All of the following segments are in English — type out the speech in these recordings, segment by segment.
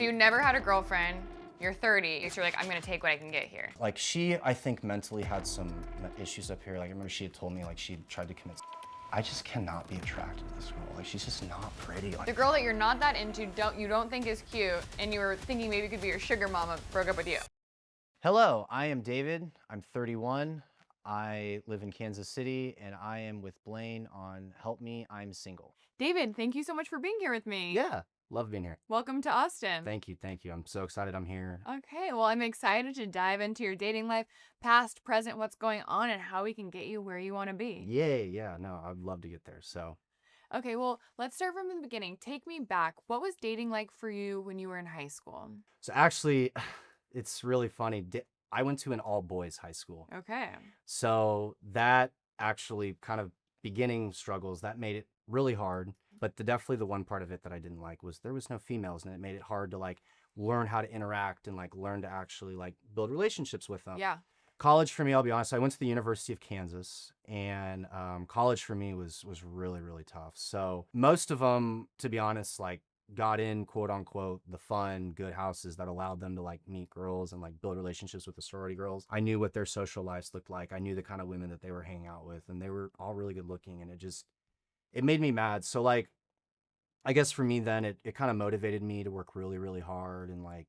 So you never had a girlfriend, you're 30, so you're like, I'm gonna take what I can get here. Like she, I think mentally had some issues up here. Like I remember she had told me like she tried to commit. I just cannot be attracted to this girl. Like she's just not pretty. Like, The girl that you're not that into, you don't think is cute, and you were thinking maybe could be your sugar mama, broke up with you. hello, I am David. I'm 31. I live in Kansas City, and I am with Blaine on Help Me, I'm Single. David, thank you so much for being here with me. Yeah, love being here. Welcome to Austin. Thank you. I'm so excited I'm here. Okay, well, I'm excited to dive into your dating life, past, present, what's going on, and how we can get you where you want to be. Yay, yeah, no, I'd love to get there. So, Okay, well, let's start from the beginning. Take me back. What was dating like for you when you were in high school? so actually, it's really funny. I went to an all-boys high school. Okay. So that actually kind of beginning struggles, that made it really hard. But definitely the one part of it that I didn't like was there was no females, and it made it hard to like learn how to interact and like learn to actually like build relationships with them. Yeah. College for me, I'll be honest, I went to the University of Kansas, and college for me was really, really tough. So most of them, to be honest, like got in quote unquote the fun, good houses that allowed them to like meet girls and like build relationships with the sorority girls. I knew what their social lives looked like. I knew the kind of women that they were hanging out with, and they were all really good looking, and it made me mad. So like, I guess for me then it kind of motivated me to work really, really hard and like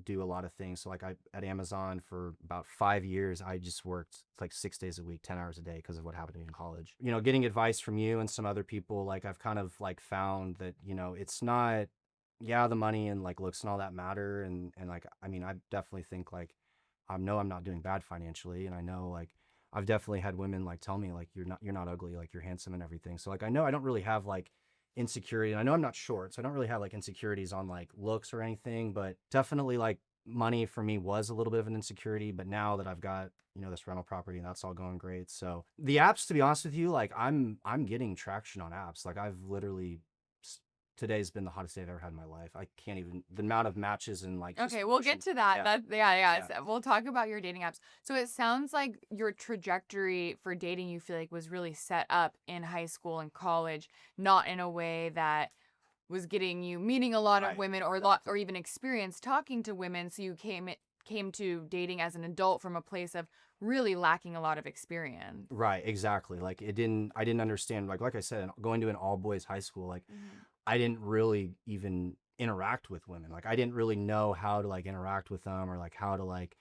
do a lot of things. So like at Amazon for about 5 years, I just worked like 6 days a week, 10 hours a day because of what happened to me in college. You know, getting advice from you and some other people, like I've kind of like found that, you know, it's not, yeah, the money and like looks and all that matter. And like, I mean, I definitely think like, I know I'm not doing bad financially. And I know like, I've definitely had women like tell me like, you're not ugly, like you're handsome and everything. So like, I know I don't really have like insecurity, and I know I'm not short, so I don't really have like insecurities on like looks or anything, but definitely like money for me was a little bit of an insecurity. But now that I've got, you know, this rental property and that's all going great, so the apps, to be honest with you, like I'm getting traction on apps. Like I've literally today's been the hottest day I've ever had in my life. I can't even, the amount of matches and like Okay, we'll get to that. Yeah. We'll talk about your dating apps. So it sounds like your trajectory for dating, you feel like, was really set up in high school and college, not in a way that was getting you meeting a lot of Right. women or even experience talking to women. So you came to dating as an adult from a place of really lacking a lot of experience. Right, exactly. Like I didn't understand, like I said, going to an all boys high school, like I didn't really even interact with women. Like I didn't really know how to like interact with them, or like how to like,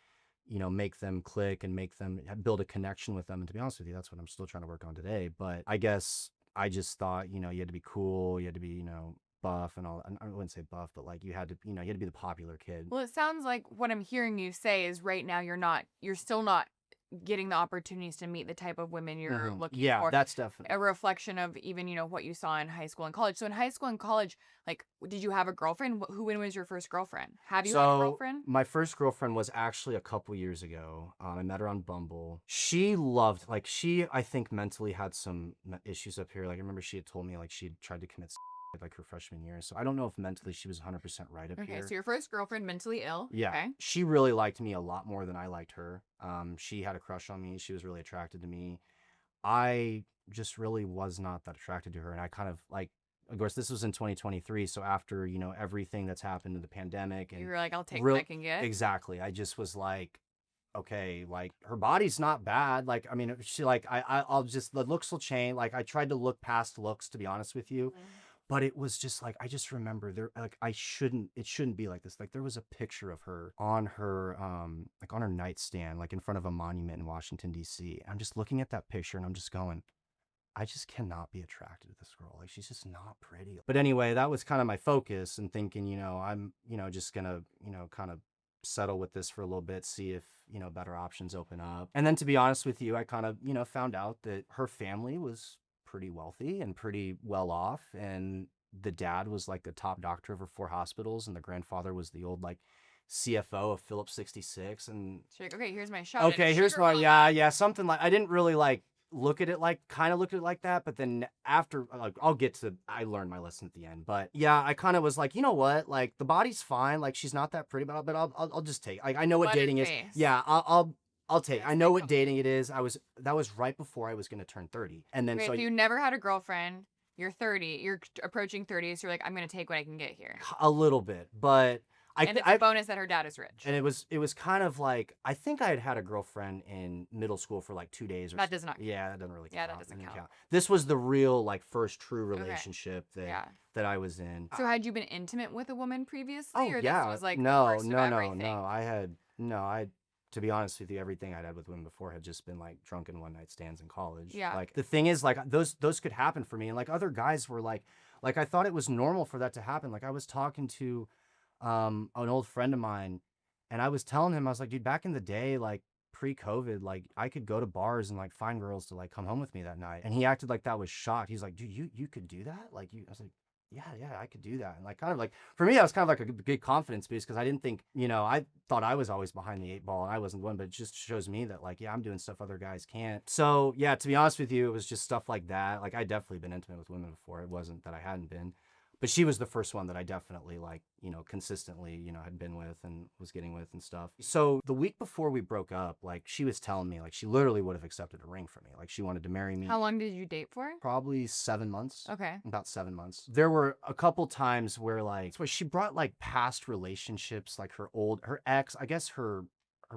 you know, make them click and make them build a connection with them. And to be honest with you, that's what I'm still trying to work on today. But I guess I just thought, you know, you had to be cool, you had to be, you know, buff and all. I wouldn't say buff, but like you had to, you know, you had to be the popular kid. Well, it sounds like what I'm hearing you say is right now you're still not getting the opportunities to meet the type of women you're looking for. Yeah, that's definitely a reflection of even, you know, what you saw in high school and college. So in high school and college, like, did you have a girlfriend? When was your first girlfriend? Have you had a girlfriend? My first girlfriend was actually a couple years ago. I met her on Bumble. She loved, like, I think mentally had some issues up here. Like, I remember she had told me, like, she had tried to commit like her freshman year. So I don't know if mentally she was 100% right up here. Okay, so your first girlfriend, mentally ill. Yeah. Okay. She really liked me a lot more than I liked her. She had a crush on me. She was really attracted to me. I just really was not that attracted to her. And I kind of like, of course, this was in 2023. So after, you know, everything that's happened in the pandemic, and you were like, I'll take what I can get. Exactly. I just was like, okay, like her body's not bad. Like, I mean, she like, I'll just, the looks will change. Like I tried to look past looks, to be honest with you. But it was just like, I just remember there, like, it shouldn't be like this. Like there was a picture of her on her, like on her nightstand, like in front of a monument in Washington, D.C. I'm just looking at that picture and I'm just going, I just cannot be attracted to this girl. Like she's just not pretty. But anyway, that was kind of my focus, and thinking, you know, I'm, you know, just gonna, you know, kind of settle with this for a little bit, see if, you know, better options open up. And then to be honest with you, I kind of, you know, found out that her family was pretty wealthy and pretty well off, and the dad was like the top doctor over 4 hospitals, and the grandfather was the old like CFO of Phillips 66. And she's like, okay, here's my shot. Okay, here's my something like, I didn't really like look at it like that, but then after, like, I learned my lesson at the end. But yeah, I kind of was like, you know what, like the body's fine, like she's not that pretty, but I'll just take, I know what dating is. Yeah, I'll take. I know what dating it is. That was right before I was going to turn 30. And then so you never had a girlfriend. You're 30. You're approaching 30, so you're like, I'm going to take what I can get here. A little bit, but And it's a bonus that her dad is rich. And it was kind of like, I think I had a girlfriend in middle school for like 2 days or That does not count. Yeah, that doesn't really count. Yeah, that doesn't It count. This was the real like first true relationship Yeah. that I was in. So had you been intimate with a woman previously? Oh Or yeah. this was like No, first of everything? no. I to be honest with you, everything I'd had with women before had just been like drunken one night stands in college. Yeah. Like the thing is, like those could happen for me, and like other guys were like I thought it was normal for that to happen. Like I was talking to an old friend of mine, and I was telling him, I was like, dude, back in the day, like pre-COVID, like I could go to bars and like find girls to like come home with me that night. And he acted like that was shocked. He's like, dude, you could do that? Like you I was like, yeah, I could do that. And like kind of like for me, that was kind of like a big confidence boost because I didn't think, I thought I was always behind the eight ball and I wasn't one, but it just shows me that like, yeah, I'm doing stuff other guys can't. So yeah, to be honest with you, it was just stuff like that. Like I definitely been intimate with women before. It wasn't that I hadn't been. But she was the first one that I definitely like, consistently, had been with and was getting with and stuff. So the week before we broke up, like she was telling me, like she literally would have accepted a ring from me. Like she wanted to marry me. How long did you date for? Probably 7 months. Okay. About 7 months. There were a couple times where like, so she brought like past relationships, like her ex, I guess her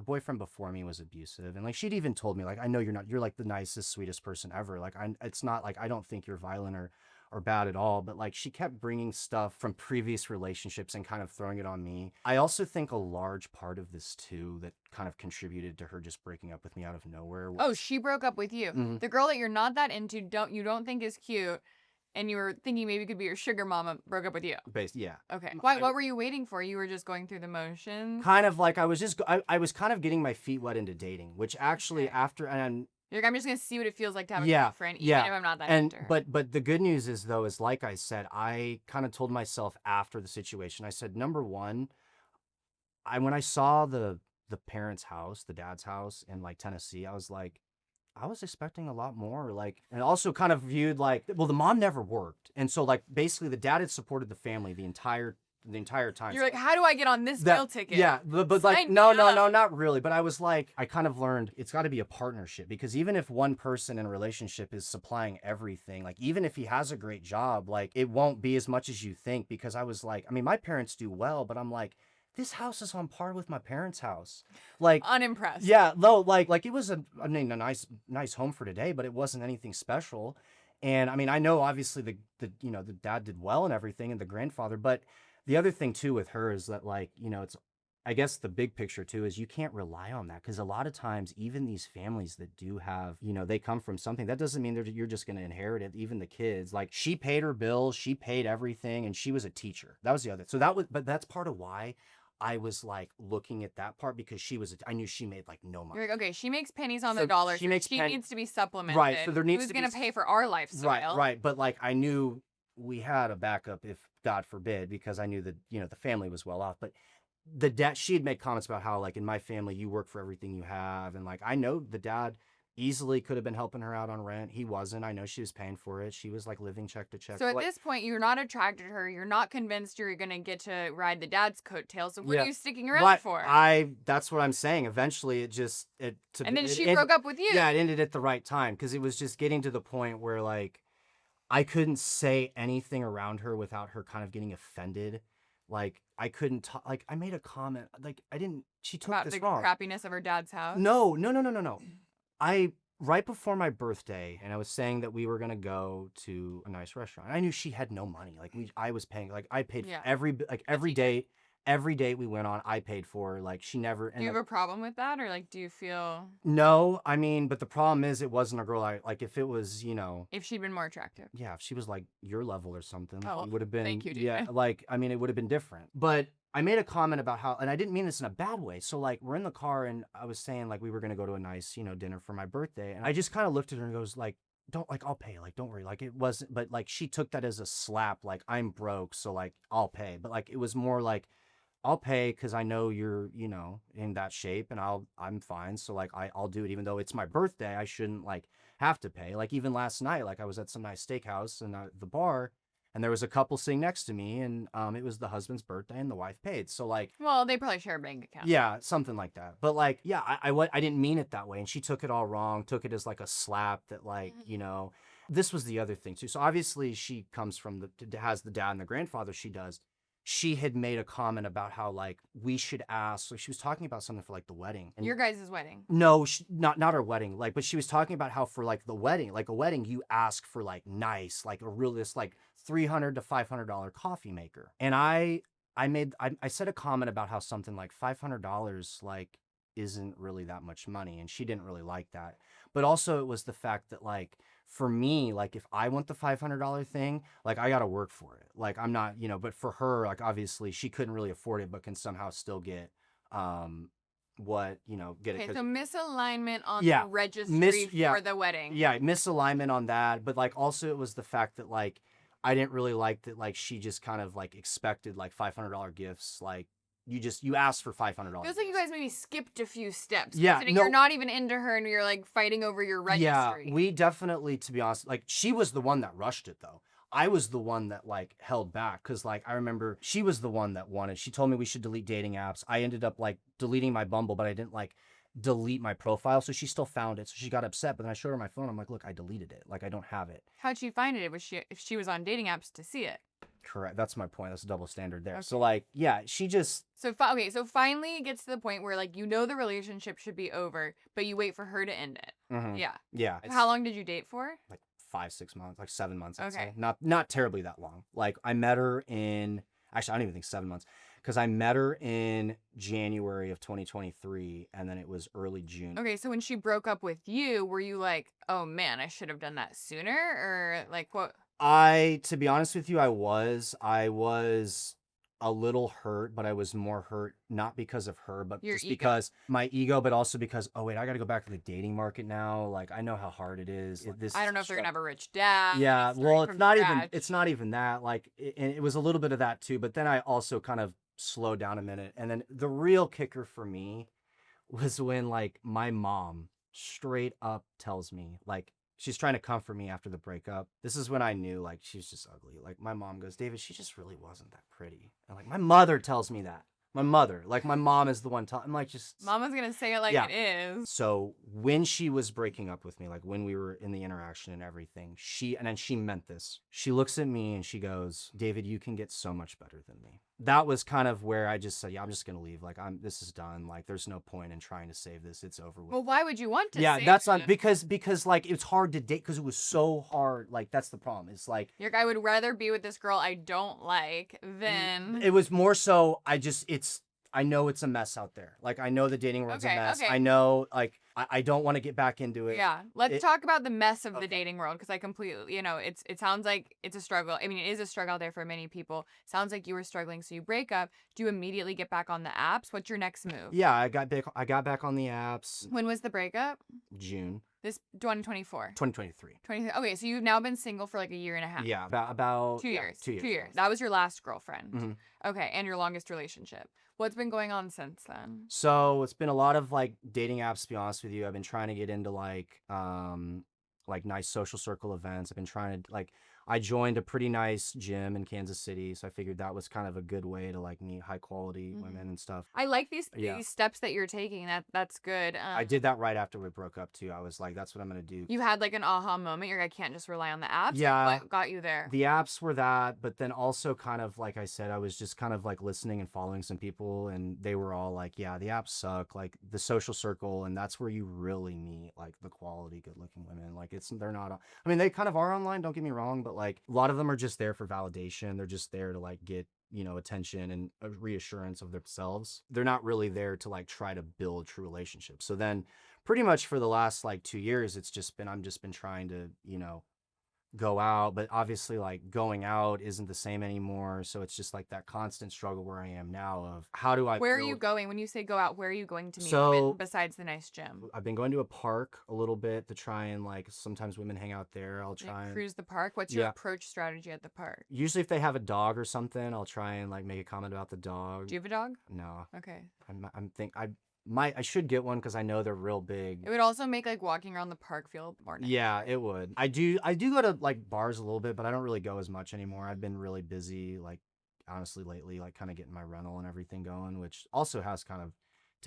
boyfriend before me was abusive. And like, she'd even told me like, I know you're like the nicest, sweetest person ever. Like it's not like, I don't think you're violent or bad at all, but like she kept bringing stuff from previous relationships and kind of throwing it on me. I also think a large part of this too that kind of contributed to her just breaking up with me out of nowhere was, oh, she broke up with you. Mhm. The girl that you're not that into, you don't think is cute, and you were thinking maybe could be your sugar mama, broke up with you. Yeah. Okay. What were you waiting for? You were just going through the motions? Kind of like I was kind of getting my feet wet into dating, which actually Okay. after, and You're like, I'm just gonna see what it feels like to have a Yeah, girlfriend, even yeah. if I'm not that And into her. but the good news is though, is like I said, I kind of told myself after the situation, I said, number one, when I saw the parents' house, the dad's house in like Tennessee, I was like, I was expecting a lot more. Like, and also kind of viewed like, well, the mom never worked, and so like basically the dad had supported the family the entire time. You're like, how do I get on this meal ticket? Yeah, but like, Sign no, me up. not really. But I was like, I kind of learned it's got to be a partnership, because even if one person in a relationship is supplying everything, like even if he has a great job, like it won't be as much as you think. Because I was like, I mean, my parents do well, but I'm like, this house is on par with my parents' house. Like, Unimpressed. yeah, no, like it was a nice home for today, but it wasn't anything special. And I mean, I know obviously the dad did well and everything, and the grandfather, but the other thing too with her is that like, it's, I guess the big picture too is you can't rely on that, because a lot of times even these families that do have, they come from something, that doesn't mean you're just going to inherit it. Even the kids, like she paid her bills, she paid everything, and she was a teacher. That was the other. So but that's part of why I was like looking at that part, because I knew she made like no money. You're like, okay, she makes pennies on So the dollar. she makes needs to be supplemented. Right, so there needs Who's to be gonna pay for our lifestyle? Right. But like I knew we had a backup if God forbid, because I knew that, the family was well off. But the dad, she'd make comments about how like in my family, you work for everything you have. And like, I know the dad easily could have been helping her out on rent. He wasn't. I know she was paying for it. She was like living check to check. So at like, this point, you're not attracted to her. You're not convinced you're going to get to ride the dad's coattails. So what Yeah. are you sticking around but for? that's what I'm saying. Eventually And then she broke up with you. Yeah, it ended at the right time, because it was just getting to the point where like I couldn't say anything around her without her kind of getting offended. Like I couldn't talk. Like I made a comment. Like I didn't. She took About this the wrong. crappiness of her dad's house. No. I right before my birthday, and I was saying that we were gonna go to a nice restaurant. I knew she had no money. Like I was paying. Like I paid Yeah. every date. Every date we went on, I paid for. Like she never. Do you have a problem with that, or like, do you feel No, I mean, but the problem is, it wasn't a girl I like. If it was, if she'd been more attractive? yeah, if she was like your level or something, Oh, it would have been, thank you, yeah, DJ. like, I mean, it would have been different. But I made a comment about how, and I didn't mean this in a bad way. So like, we're in the car, and I was saying like we were gonna go to a nice, dinner for my birthday, and I just kind of looked at her and goes like, don't, like, I'll pay, like, don't worry, like it wasn't, but like she took that as a slap, like I'm broke, so like I'll pay, but like it was more like, I'll pay because I know you're, in that shape, and I'm fine. So like I'll do it, even though it's my birthday. I shouldn't like have to pay. Like even last night, like I was at some nice steakhouse and the bar, and there was a couple sitting next to me, and it was the husband's birthday, and the wife paid. So like, Well, they probably share a bank account. yeah, something like that. But like, yeah, I didn't mean it that way, and she took it all wrong. Took it as like a slap that like, This was the other thing too. So obviously she comes from has the dad and the grandfather. She does. she had made a comment about how like we should ask. Like she was talking about something for like the wedding. And Your guys' wedding. no, not our wedding. Like, but she was talking about how for like the wedding, like a wedding, you ask for like nice, like a real this like $300 to $500 coffee maker. And I said a comment about how something like $500 like isn't really that much money, and she didn't really like that. But also it was the fact that like for me, like if I want the $500 thing, like I got to work for it. Like I'm not, but for her, like obviously she couldn't really afford it, but can somehow still get get it. Okay, so misalignment on Yeah, the registry yeah, for the wedding. yeah, misalignment on that. But like also it was the fact that like I didn't really like that like she just kind of like expected like $500 gifts. Like you asked for $500. Feels like you guys maybe skipped a few steps. Yeah, considering no. you're not even into her and you're like fighting over your registry. Yeah, we definitely, to be honest, like she was the one that rushed it though. I was the one that like held back because like I remember she was the one that wanted. She told me we should delete dating apps. I ended up like deleting my Bumble, but I didn't like delete my profile, so she still found it. So she got upset, but then I showed her my phone. I'm like, look, I deleted it. Like I don't have it. How'd she find it? Was she if she was on dating apps to see it? Correct. That's my point. That's a double standard there. Okay. So like, yeah, she just So so finally it gets to the point where like the relationship should be over, but you wait for her to end it. Yeah. Yeah. How long did you date for? Like 5-6 months, like 7 months. I'd Okay. say. Not terribly that long. Like I met her in actually I don't even think 7 months because I met her in January of 2023, and then it was early June. Okay, so when she broke up with you, were you like, oh man, I should have done that sooner, or like what? To be honest with you, I was a little hurt, but I was more hurt not because of her, but Your just ego. because my ego, but also because, oh wait, I got to go back to the dating market now. Like I know how hard it is. I don't know if they're gonna have a rich dad. Yeah, starting well, from scratch. it's not even that. Like it was a little bit of that too, but then I also kind of slowed down a minute. And then the real kicker for me was when like my mom straight up tells me like she's trying to comfort me after the breakup. This is when I knew like she's just ugly. Like my mom goes, David, she just really wasn't that pretty. And like my mother tells me that. My mother, like my mom is the one I'm like just Mama's gonna say it like Yeah. it is. So when she was breaking up with me, like when we were in the interaction and everything, she meant this. She looks at me and she goes, David, you can get so much better than me. That was kind of where I just said, yeah, I'm just gonna leave. Like this is done. Like there's no point in trying to save this. It's over with. Well, why would you want to? Yeah, save that's it? not because like it's hard to date because it was so hard. Like that's the problem. It's like You're like, I would rather be with this girl I don't like than. it was more so I know it's a mess out there. Like I know the dating world's a Okay, mess. okay. I know like I don't want to get back into it. Yeah, let's talk about the mess of the Okay. dating world because I completely, it sounds like it's a struggle. I mean, it is a struggle out there for many people. Sounds like you were struggling, so you break up. Do you immediately get back on the apps? What's your next move? Yeah, I got back on the apps When was the breakup? June This 2024. 2023. Okay, so you've now been single for like a year and a half. Yeah, about 2 years. 2 years. 2 years. That was your last girlfriend. Mhm. Okay, and your longest relationship. What's been going on since then? So it's been a lot of like dating apps, to be honest with you. I've been trying to get into like nice social circle events. I've been trying to like I joined a pretty nice gym in Kansas City, so I figured that was kind of a good way to like meet high quality women and stuff. I like these Yeah. steps that you're taking. That's good. I did that right after we broke up too. I was like, that's what I'm gonna do. You had like an aha moment. You're like, I can't just rely on the apps. Like, Yeah. what got you there? The apps were that, but then also kind of like I said, I was just kind of like listening and following some people, and they were all like, yeah, the apps suck, like the social circle, and that's where you really meet like the quality, good looking women. Like they're not, I mean, they kind of are online, don't get me wrong, but like a lot of them are just there for validation. They're just there to like get, attention and a reassurance of themselves. They're not really there to like try to build true relationships. So then pretty much for the last like 2 years, I'm just been trying to, go out, but obviously like going out isn't the same anymore. So it's just like that constant struggle where I am now of how do I Where are you going? When you say go out, where are you going to meet So- women besides the nice gym? I've been going to a park a little bit to try and like sometimes women hang out there. I'll try Like, and cruise the park? What's your Yeah. approach strategy at the park? usually if they have a dog or something, I'll try and like make a comment about the dog. Do you have a dog? No, Okay. I should get one because I know they're real big. It would also make like walking around the park feel more nice. Yeah, it would. I do go to like bars a little bit, but I don't really go as much anymore. I've been really busy, like honestly lately, like kind of getting my rental and everything going, which also has kind of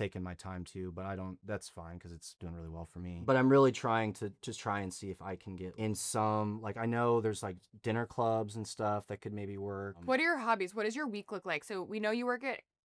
taking my time too, but that's fine because it's doing really well for me. But I'm really trying to just try and see if I can get in some, like, I know there's like dinner clubs and stuff that could maybe work. What are your hobbies? What does your week look like? So we know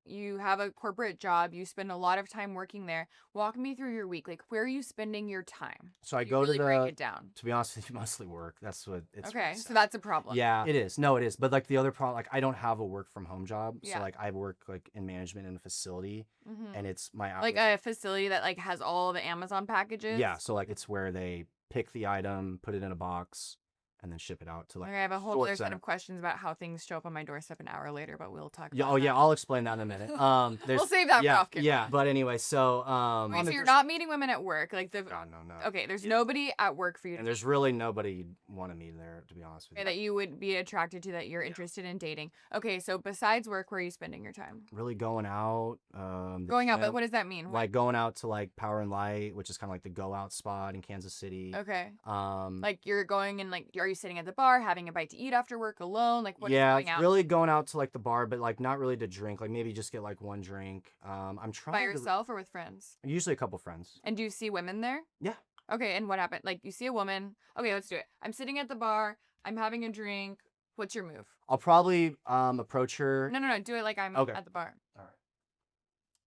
you have a corporate job. You spend a lot of time working there. Walk me through your week. Like, where are you spending your time? So I You go really to break the, it down. to be honest with you, mostly work. That's what it's. Okay, really so sad. that's a problem. Yeah, it is. No, it is. But like the other problem, like I don't have a work from home job. So Yeah. like I work like in management in a facility, Mm-hmm. and it's my Like a facility that like has all the Amazon packages. Yeah, so like it's where they pick the item, put it in a box, and then ship it out to like. Okay, I have a whole sort other set center. of questions about how things show up on my doorstep an hour later, but we'll talk Yeah, about oh yeah, that. I'll explain that in a minute. We'll save that for yeah, off camera. yeah. But anyway, so Wait, so you're not meeting women at work, like God, no. Okay, there's nobody at work for you And there's really nobody you'd want to meet there, to be honest with you. that you would be attracted to, that you're interested in dating. Okay, so besides work, where are you spending your time? Really going out. The Going out, but gym, what does that mean? like going out to like Power and Light, which is kind of like the go out spot in Kansas City. Okay. Um, Like you're going and like, are you sitting at the bar having a bite to eat after work alone? Like what is yeah, going out? really going out to like the bar, but like not really to drink. Like maybe just get like one drink. I'm trying By to yourself or with friends? usually a couple friends. And do you see women there? Yeah. Okay, and what happened? Like you see a woman. Okay, let's do it. I'm sitting at the bar. I'm having a drink. What's your move? I'll probably approach her. No. Do it like I'm Okay. at the bar. All right.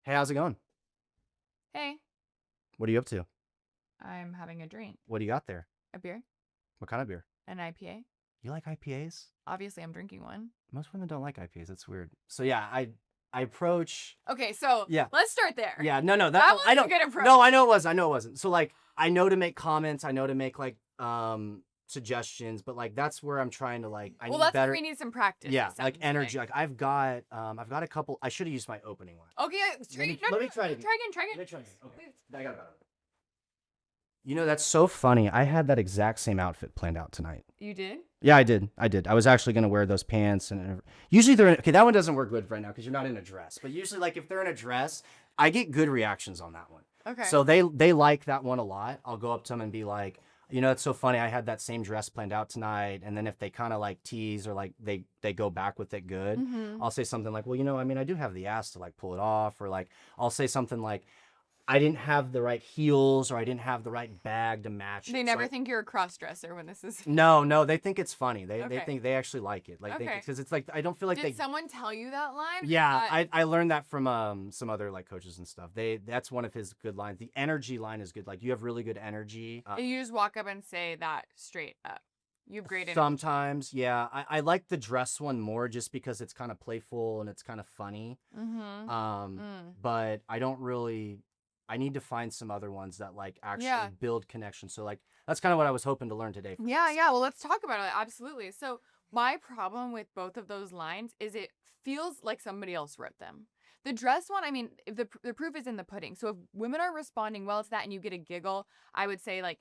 Hey, how's it going? Hey, What are you up to? I'm having a drink. What do you got there? A beer? What kind of beer? An IPA? You like IPAs? Obviously, I'm drinking one. Most women don't like IPAs. That's weird. So yeah, I approach. Okay, so Yeah. let's start there. Yeah, no, That was I a don't. good approach. No, I know it wasn't. So like, I know to make comments. I know to make like suggestions, but like that's where I'm trying to like. I Well, need that's better. where we need some practice. Yeah, it like sounds energy. Like I've got a couple. I should have used my opening one. Okay, Let me try it again. Try again. Let me try again. Okay, I got it. You know, that's so funny. I had that exact same outfit planned out tonight. You did? Yeah, I did. I was actually gonna wear those pants, and usually they're okay. That one doesn't work good right now because you're not in a dress. But usually, like if they're in a dress, I get good reactions on that one. Okay. So they like that one a lot. I'll go up to them and be like, you know, it's so funny. I had that same dress planned out tonight, and then if they kind of like tease or like they go back with it good, Mhm. I'll say something like, well, you know, I mean, I do have the ass to like pull it off, or like I'll say something like, I didn't have the right heels or I didn't have the right bag to match. They never think you're a cross-dresser when this is... No, they think it's funny. They Okay. think they actually like it. Like Okay. because it's like I don't feel like Did someone tell you that line? Yeah, I learned that from some other like coaches and stuff. That's one of his good lines. The energy line is good. Like you have really good energy. You just walk up and say that straight up. You have great energy. Sometimes, yeah. I like the dress one more just because it's kind of playful and it's kind of funny. Mm-hmm. But I don't really. I need to find some other ones that like actually build connection. So like that's kind of what I was hoping to learn today. Yeah. Well, let's talk about it. Absolutely. So my problem with both of those lines is it feels like somebody else wrote them. The dress one, I mean, if the proof is in the pudding. So if women are responding well to that and you get a giggle, I would say like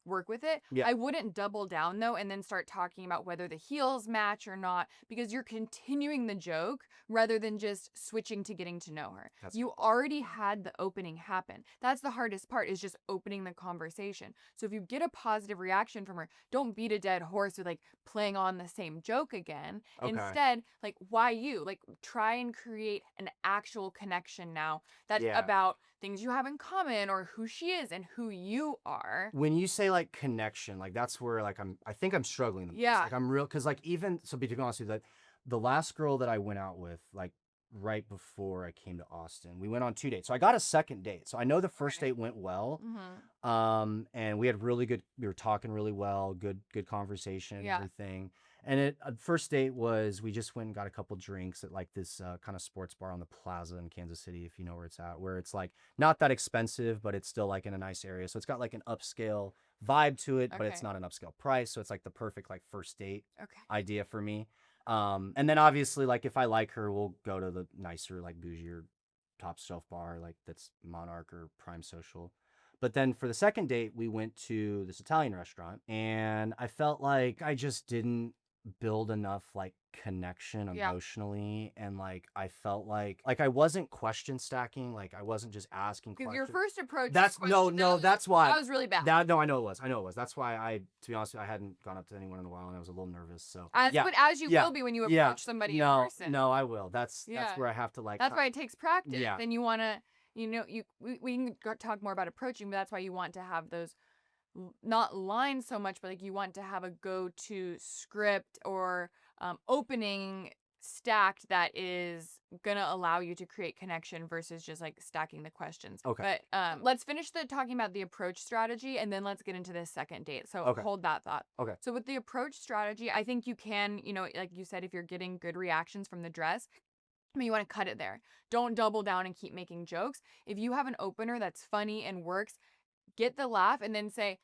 work with it. Yeah. I wouldn't double down though and then start talking about whether the heels match or not because you're continuing the joke rather than just switching to getting to know her. You already had the opening happen. That's the hardest part is just opening the conversation. So if you get a positive reaction from her, don't beat a dead horse with like playing on the same joke again. Okay. Instead, like why you? Like try and create an actual connection now that's about things you have in common or who she is and who you are. When you say like connection, like that's where like I think I'm struggling. Yeah. Like I'm real because like even so to be honest with you, that the last girl that I went out with like right before I came to Austin, we went on 2 dates. So I got a second date. So I know the first date went well. Mm-hmm. And we had we were talking really well, good conversation and Yeah. everything. And first date was we just went and got a couple drinks at like this kind of sports bar on the plaza in Kansas City, if you know where it's at, where it's like not that expensive, but it's still like in a nice area. So it's got like an upscale vibe to it, but it's not an upscale price. So it's like the perfect like first date idea for me. And then obviously like if I like her, we'll go to the nicer, like bougier top shelf bar, like that's Monarch or Prime Social. But then for the second date, we went to this Italian restaurant and I felt like I just didn't build enough like connection emotionally, and like I felt like I wasn't question stacking, like I wasn't just asking questions. Your first approach That's that's why that was really bad. No, I know it was. That's why to be honest with you, I hadn't gone up to anyone in a while and I was a little nervous. So but as you will be when you approach somebody in person. No, I will. That's where I have to like that's why it takes practice. And you want to we can talk more about approaching, but that's why you want to have those not lines so much, but like you want to have a go-to script or opening stacked that is gonna allow you to create connection versus just like stacking the questions. Okay. But let's finish talking about the approach strategy, and then let's get into the second date. So Okay. hold that thought. Okay. So with the approach strategy, I think you can, like you said, if you're getting good reactions from the dress, I mean, you want to cut it there. Don't double down and keep making jokes. If you have an opener that's funny and works, get the laugh and then say,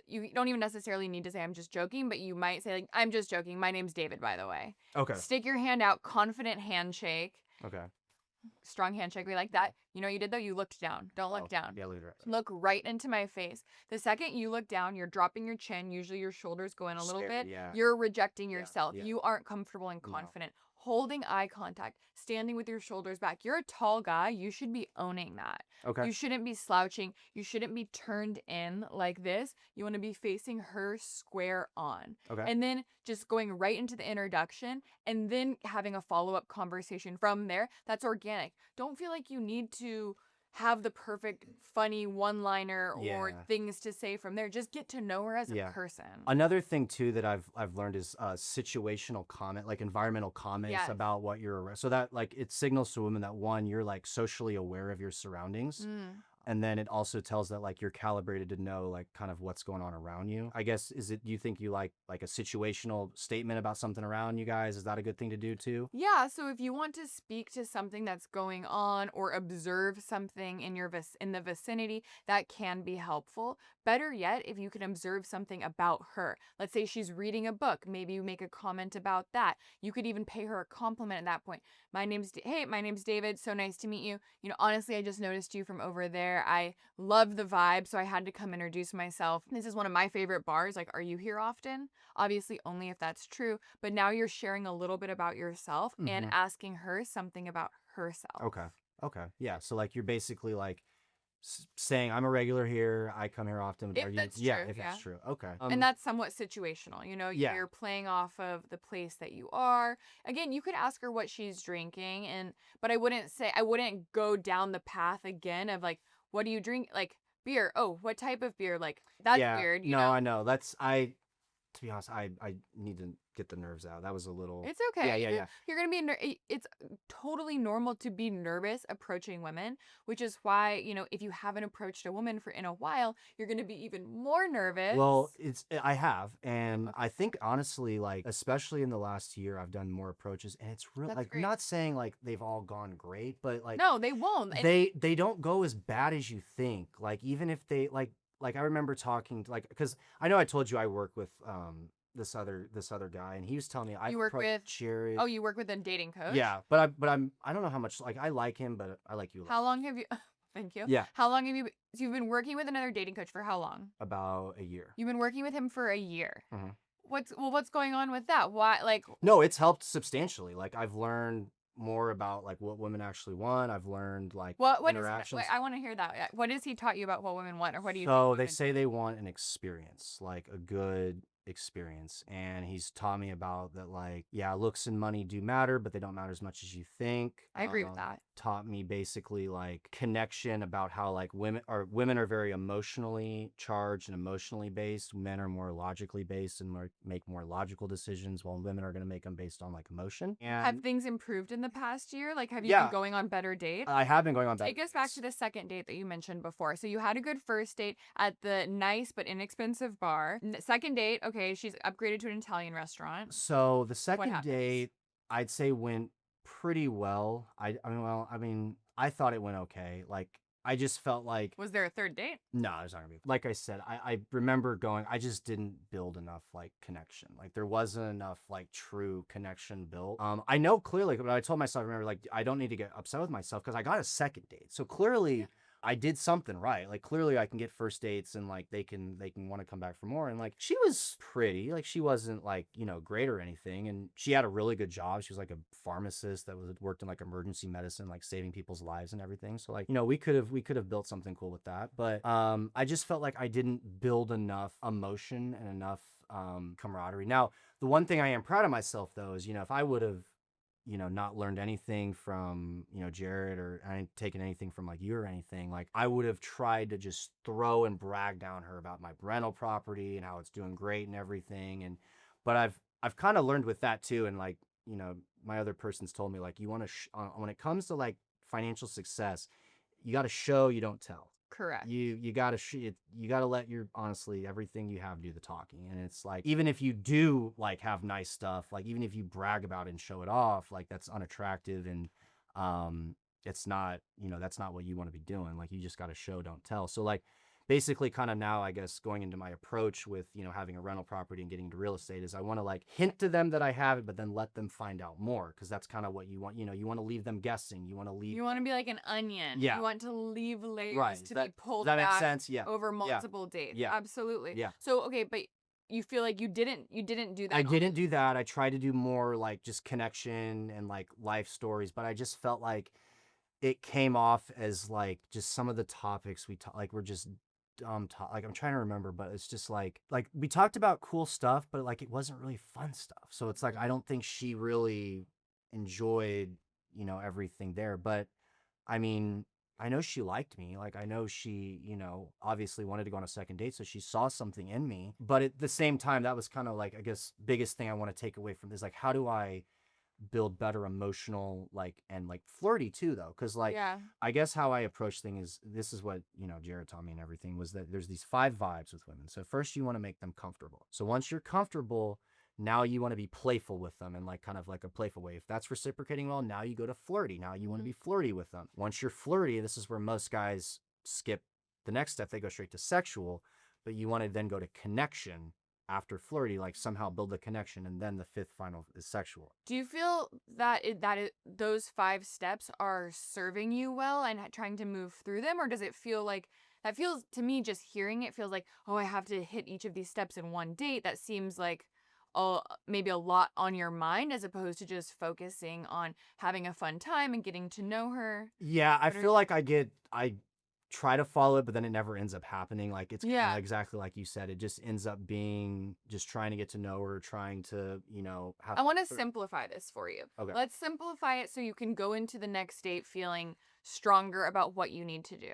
you don't even necessarily need to say I'm just joking, but you might say like, I'm just joking. My name's David, by the way. Okay. Stick your hand out, confident handshake. Okay. Strong handshake. We like that. You know what you did though? You looked down. Don't look down. Yeah, look Look right into my face. The second you look down, you're dropping your chin. Usually your shoulders go in a little bit. Yeah. You're rejecting yourself. yeah. You aren't comfortable and confident. Holding eye contact, standing with your shoulders back. You're a tall guy. You should be owning that. Okay. You shouldn't be slouching. You shouldn't be turned in like this. You want to be facing her square on. Okay. And then just going right into the introduction and then having a follow-up conversation from there. That's organic. Don't feel like you need to have the perfect funny one-liner or Yeah. things to say from there. Just get to know her as a Yeah. person. Another thing too that I've learned is situational comment, like environmental comments Yes. about what you're so that like it signals to women that one, you're like socially aware of your surroundings. And then it also tells that like you're calibrated to know like kind of what's going on around you. I guess you think you like a situational statement about something around you guys? Is that a good thing to do too? Yeah, so if you want to speak to something that's going on or observe something in in the vicinity, that can be helpful. Better yet, if you can observe something about her. Let's say she's reading a book, maybe you make a comment about that. You could even pay her a compliment at that point. My name's David. So nice to meet you. Honestly, I just noticed you from over there. I love the vibe, so I had to come introduce myself. This is one of my favorite bars. Like, are you here often? Obviously, only if that's true. But now you're sharing a little bit about yourself and asking her something about herself. Okay. Yeah. So like you're basically like saying I'm a regular here. I come here often. If that's true, if that's true. Okay. And that's somewhat situational. Yeah. You're playing off of the place that you are. Again, you could ask her what she's drinking, but I wouldn't go down the path again of like, what do you drink? Like beer. Oh, what type of beer? Like that's weird. No, I know. To be honest, I need to get the nerves out. That was a little. It's okay. Yeah. You're gonna be. It's totally normal to be nervous approaching women, which is why if you haven't approached a woman in a while, you're gonna be even more nervous. Well, I have, and I think honestly, like especially in the last year, I've done more approaches, and it's really like great. not saying like they've all gone great, but like no, they won't. They don't go as bad as you think. Like even if they like I remember talking to because I know I told you I work with this other guy, and he was telling me You work with Jared. Oh, you work with a dating coach? Yeah, but I don't know how much like I like him, but I like you. How long have you? Thank you. Yeah. How long have you've been working with another dating coach for how long? About a year. You've been working with him for a year. Mm-hmm. What's going on with that? Why No, it's helped substantially. Like I've learned more about like what women actually want. I've learned like what interactions. I want to hear that. What has he taught you about what women want, or what do you? So they say they want an experience, like a good experience, and he's taught me about that. Like, yeah, looks and money do matter, but they don't matter as much as you think. I agree with that. Taught me basically like connection about how like women are very emotionally charged and emotionally based. Men are more logically based and make more logical decisions, while women are going to make them based on like emotion. And have things improved in the past year? Like, have you been going on better dates? I have been going on better. Take us back to the second date that you mentioned before. So you had a good first date at the nice but inexpensive bar. Second date, okay, she's upgraded to an Italian restaurant. So the second date, I'd say went pretty well. I mean, I thought it went okay. Like, I just felt like... Was there a third date? No, there's not gonna be. Like I said, I remember going, I just didn't build enough, like, connection. Like, there wasn't enough, like, true connection built. I know clearly, but I told myself, remember, like, I don't need to get upset with myself because I got a second date. So clearly... Yeah. I did something right. Like clearly I can get first dates and like they can want to come back for more. And like she was pretty, like she wasn't like, great or anything. And she had a really good job. She was like a pharmacist that worked in like emergency medicine, like saving people's lives and everything. So like, we could have built something cool with that. But I just felt like I didn't build enough emotion and enough camaraderie. Now, the one thing I am proud of myself though is, if I would have not learned anything from, Jared, or I ain't taken anything from like you or anything, like I would have tried to just throw and brag down her about my rental property and how it's doing great and everything. But I've kind of learned with that too. And like, my other person's told me like, you want to, when it comes to like financial success, you got to show, you don't tell. Correct. You gotta you gotta let your honestly everything you have do the talking. And it's like, even if you do like have nice stuff, like even if you brag about it and show it off, like that's unattractive, and it's not, that's not what you want to be doing. Like you just gotta show, don't tell. So like basically kind of now, I guess, going into my approach with, having a rental property and getting into real estate is I want to like hint to them that I have it, but then let them find out more, because that's kind of what you want. You want to leave them guessing. You want to be like an onion. Yeah. You want to leave layers Right. to be pulled Does that make back sense? Yeah. over multiple dates. Yeah. Absolutely. Yeah. So, okay, but you feel like you didn't do that. I didn't do that. I tried to do more like just connection and like life stories, but I just felt like it came off as like just some of the topics we talk, like we're just like I'm trying to remember, but it's just like we talked about cool stuff, but like it wasn't really fun stuff. So it's like I don't think she really enjoyed, everything there. But I mean, I know she liked me. Like I know she, obviously wanted to go on a second date, so she saw something in me. But at the same time, that was kind of like, I guess, biggest thing I want to take away from this, like how do I build better emotional, like, and like flirty too, though, because like I guess how I approach things is, this is what Jared taught me and everything, was that there's these 5 vibes with women. So first you want to make them comfortable. So once you're comfortable, now you want to be playful with them, and like kind of like a playful way. If that's reciprocating well, now you go to flirty. Now you want to be flirty with them. Once you're flirty, this is where most guys skip the next step. They go straight to sexual, but you want to then go to connection after flirty, like somehow build a connection, and then the 5th final is sexual. Do you feel that those 5 steps are serving you well and trying to move through them, or does it feel like that? Feels to me, just hearing it feels like, oh, I have to hit each of these steps in one date. That seems like maybe a lot on your mind, as opposed to just focusing on having a fun time and getting to know her. Yeah, I feel like I try to follow it, but then it never ends up happening. Like it's exactly like you said. It just ends up being just trying to get to know her, trying to, have. I want to simplify this for you. Okay. Let's simplify it so you can go into the next date feeling stronger about what you need to do.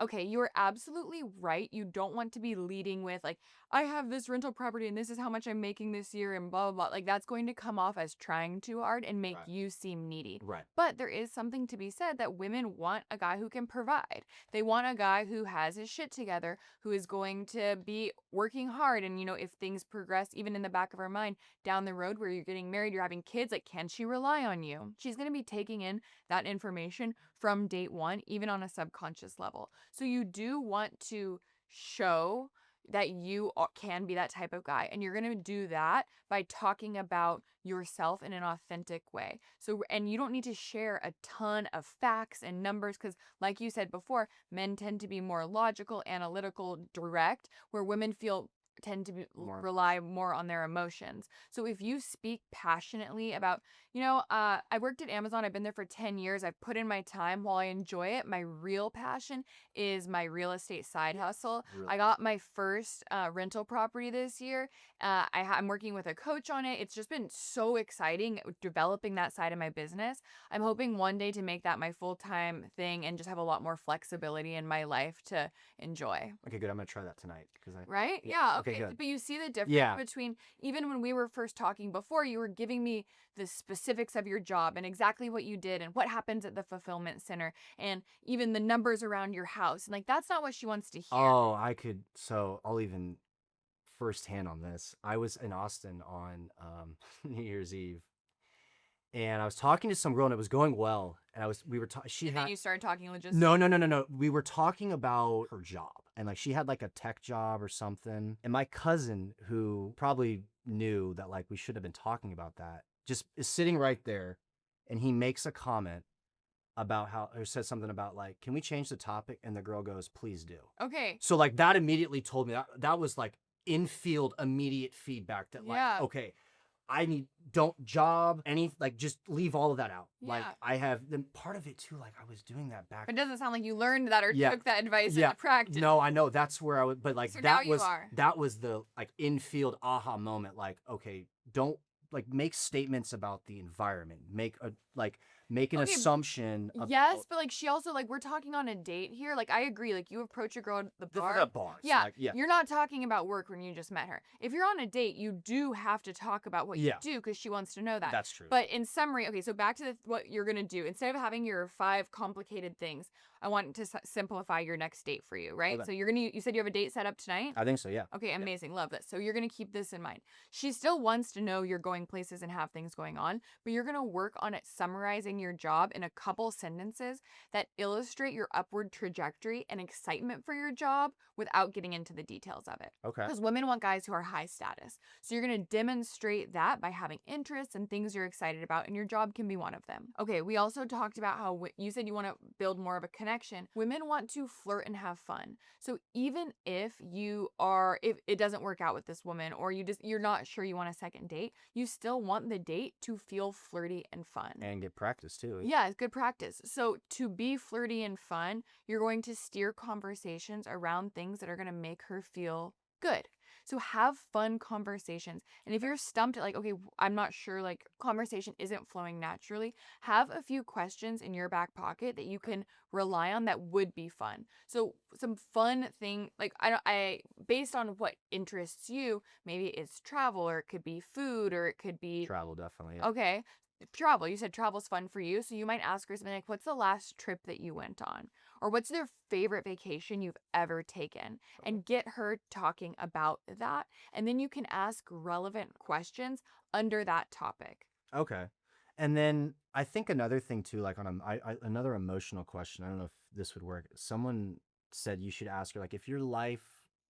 Okay, you are absolutely right. You don't want to be leading with like, I have this rental property and this is how much I'm making this year and blah, blah, blah. Like that's going to come off as trying too hard and make you seem needy. Right. But there is something to be said that women want a guy who can provide. They want a guy who has his shit together, who is going to be working hard. And, if things progress, even in the back of her mind, down the road where you're getting married, you're having kids, like, can she rely on you? She's going to be taking in that information from date one, even on a subconscious level. So you do want to show that you can be that type of guy. And you're going to do that by talking about yourself in an authentic way. So, and you don't need to share a ton of facts and numbers, because like you said before, men tend to be more logical, analytical, direct, where women tend to rely more on their emotions. So if you speak passionately about, I worked at Amazon. I've been there for 10 years. I've put in my time. While I enjoy it, my real passion is my real estate side hustle. Really? I got my first rental property this year. I'm working with a coach on it. It's just been so exciting developing that side of my business. I'm hoping one day to make that my full-time thing and just have a lot more flexibility in my life to enjoy. Okay, good. I'm going to try that tonight. Right? Yeah. Okay. Good. But you see the difference between, even when we were first talking before, you were giving me the specifics of your job and exactly what you did and what happens at the fulfillment center and even the numbers around your house. And like, that's not what she wants to hear. Oh, so I'll even firsthand on this. I was in Austin on New Year's Eve, and I was talking to some girl, and it was going well. And then you started talking logistics. No. We were talking about her job, and like she had like a tech job or something. And my cousin, who probably knew that like we should have been talking about that, just is sitting right there, and he makes a comment about or says something about like, can we change the topic? And the girl goes, please do. Okay. So like that immediately told me that was like infield immediate feedback that like, okay, don't job like just leave all of that out. Yeah. Like I have then part of it too, like I was doing that back. But it doesn't sound like you learned that or took that advice into practice. No, I know that's where I would, but like so that was the like infield aha moment. Like, okay, don't make statements about the environment, make an Okay, assumption of yes, but like she also like we're talking on a date here. Like I agree. Like you approach your girl at the bar. the bars. Yeah, Like, yeah. you're not talking about work when you just met her. If you're on a date, you do have to talk about what you Yeah. do because she wants to know that. That's true. But in summary, okay, so back to what you're gonna do. Instead of having your 5 complicated things, I want to simplify your next date for you, right? Okay. So you said you have a date set up tonight. I think so. Yeah. Okay, amazing. Love this. So you're going to keep this in mind. She still wants to know you're going places and have things going on, but you're going to work on it summarizing your job in a couple sentences that illustrate your upward trajectory and excitement for your job without getting into the details of it. Okay. Because women want guys who are high status. So you're going to demonstrate that by having interests and things you're excited about, and your job can be one of them. Okay, we also talked about how you said you want to build more of a connection. Women want to flirt and have fun. So even if it doesn't work out with this woman, or you're not sure you want a second date, you still want the date to feel flirty and fun. And get practice too. Yeah, it's good practice. So to be flirty and fun, you're going to steer conversations around things that are going to make her feel good. So have fun conversations. And if you're stumped at like, okay, I'm not sure, like conversation isn't flowing naturally, have a few questions in your back pocket that you can rely on that would be fun. So some fun thing, like based on what interests you, maybe it's travel, or it could be food, or it could be Travel, definitely. Yeah. okay. Travel. You said travel's fun for you. So you might ask her something like, what's the last trip that you went on? Or what's their favorite vacation you've ever taken? And get her talking about that. And then you can ask relevant questions under that topic. Okay. And then I think another thing too, like another emotional question. I don't know if this would work. Someone said you should ask her, like, if your life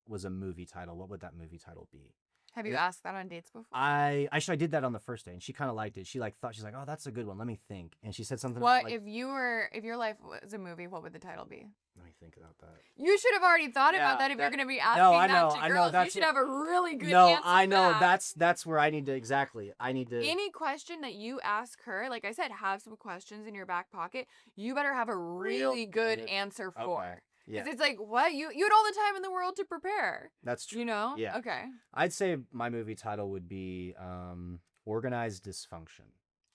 was a movie title, what would that movie title be? Have you asked that on dates before? I did that on the first day, and she kind of liked it. She she's like, oh, that's a good one. Let me think. And she said something. What if your life was a movie? What would the title be? Let me think about that. You should have already thought about that if you're going to be asking I that to girls. You should have a really good answer. No, I know. For that. That's where I need to Any question that you ask her, like I said, have some questions in your back pocket. You better have a really good answer for. Okay. Yeah. Because it's like, what? You had all the time in the world to prepare. That's true. You know? Yeah. Okay. I'd say my movie title would be Organized Dysfunction.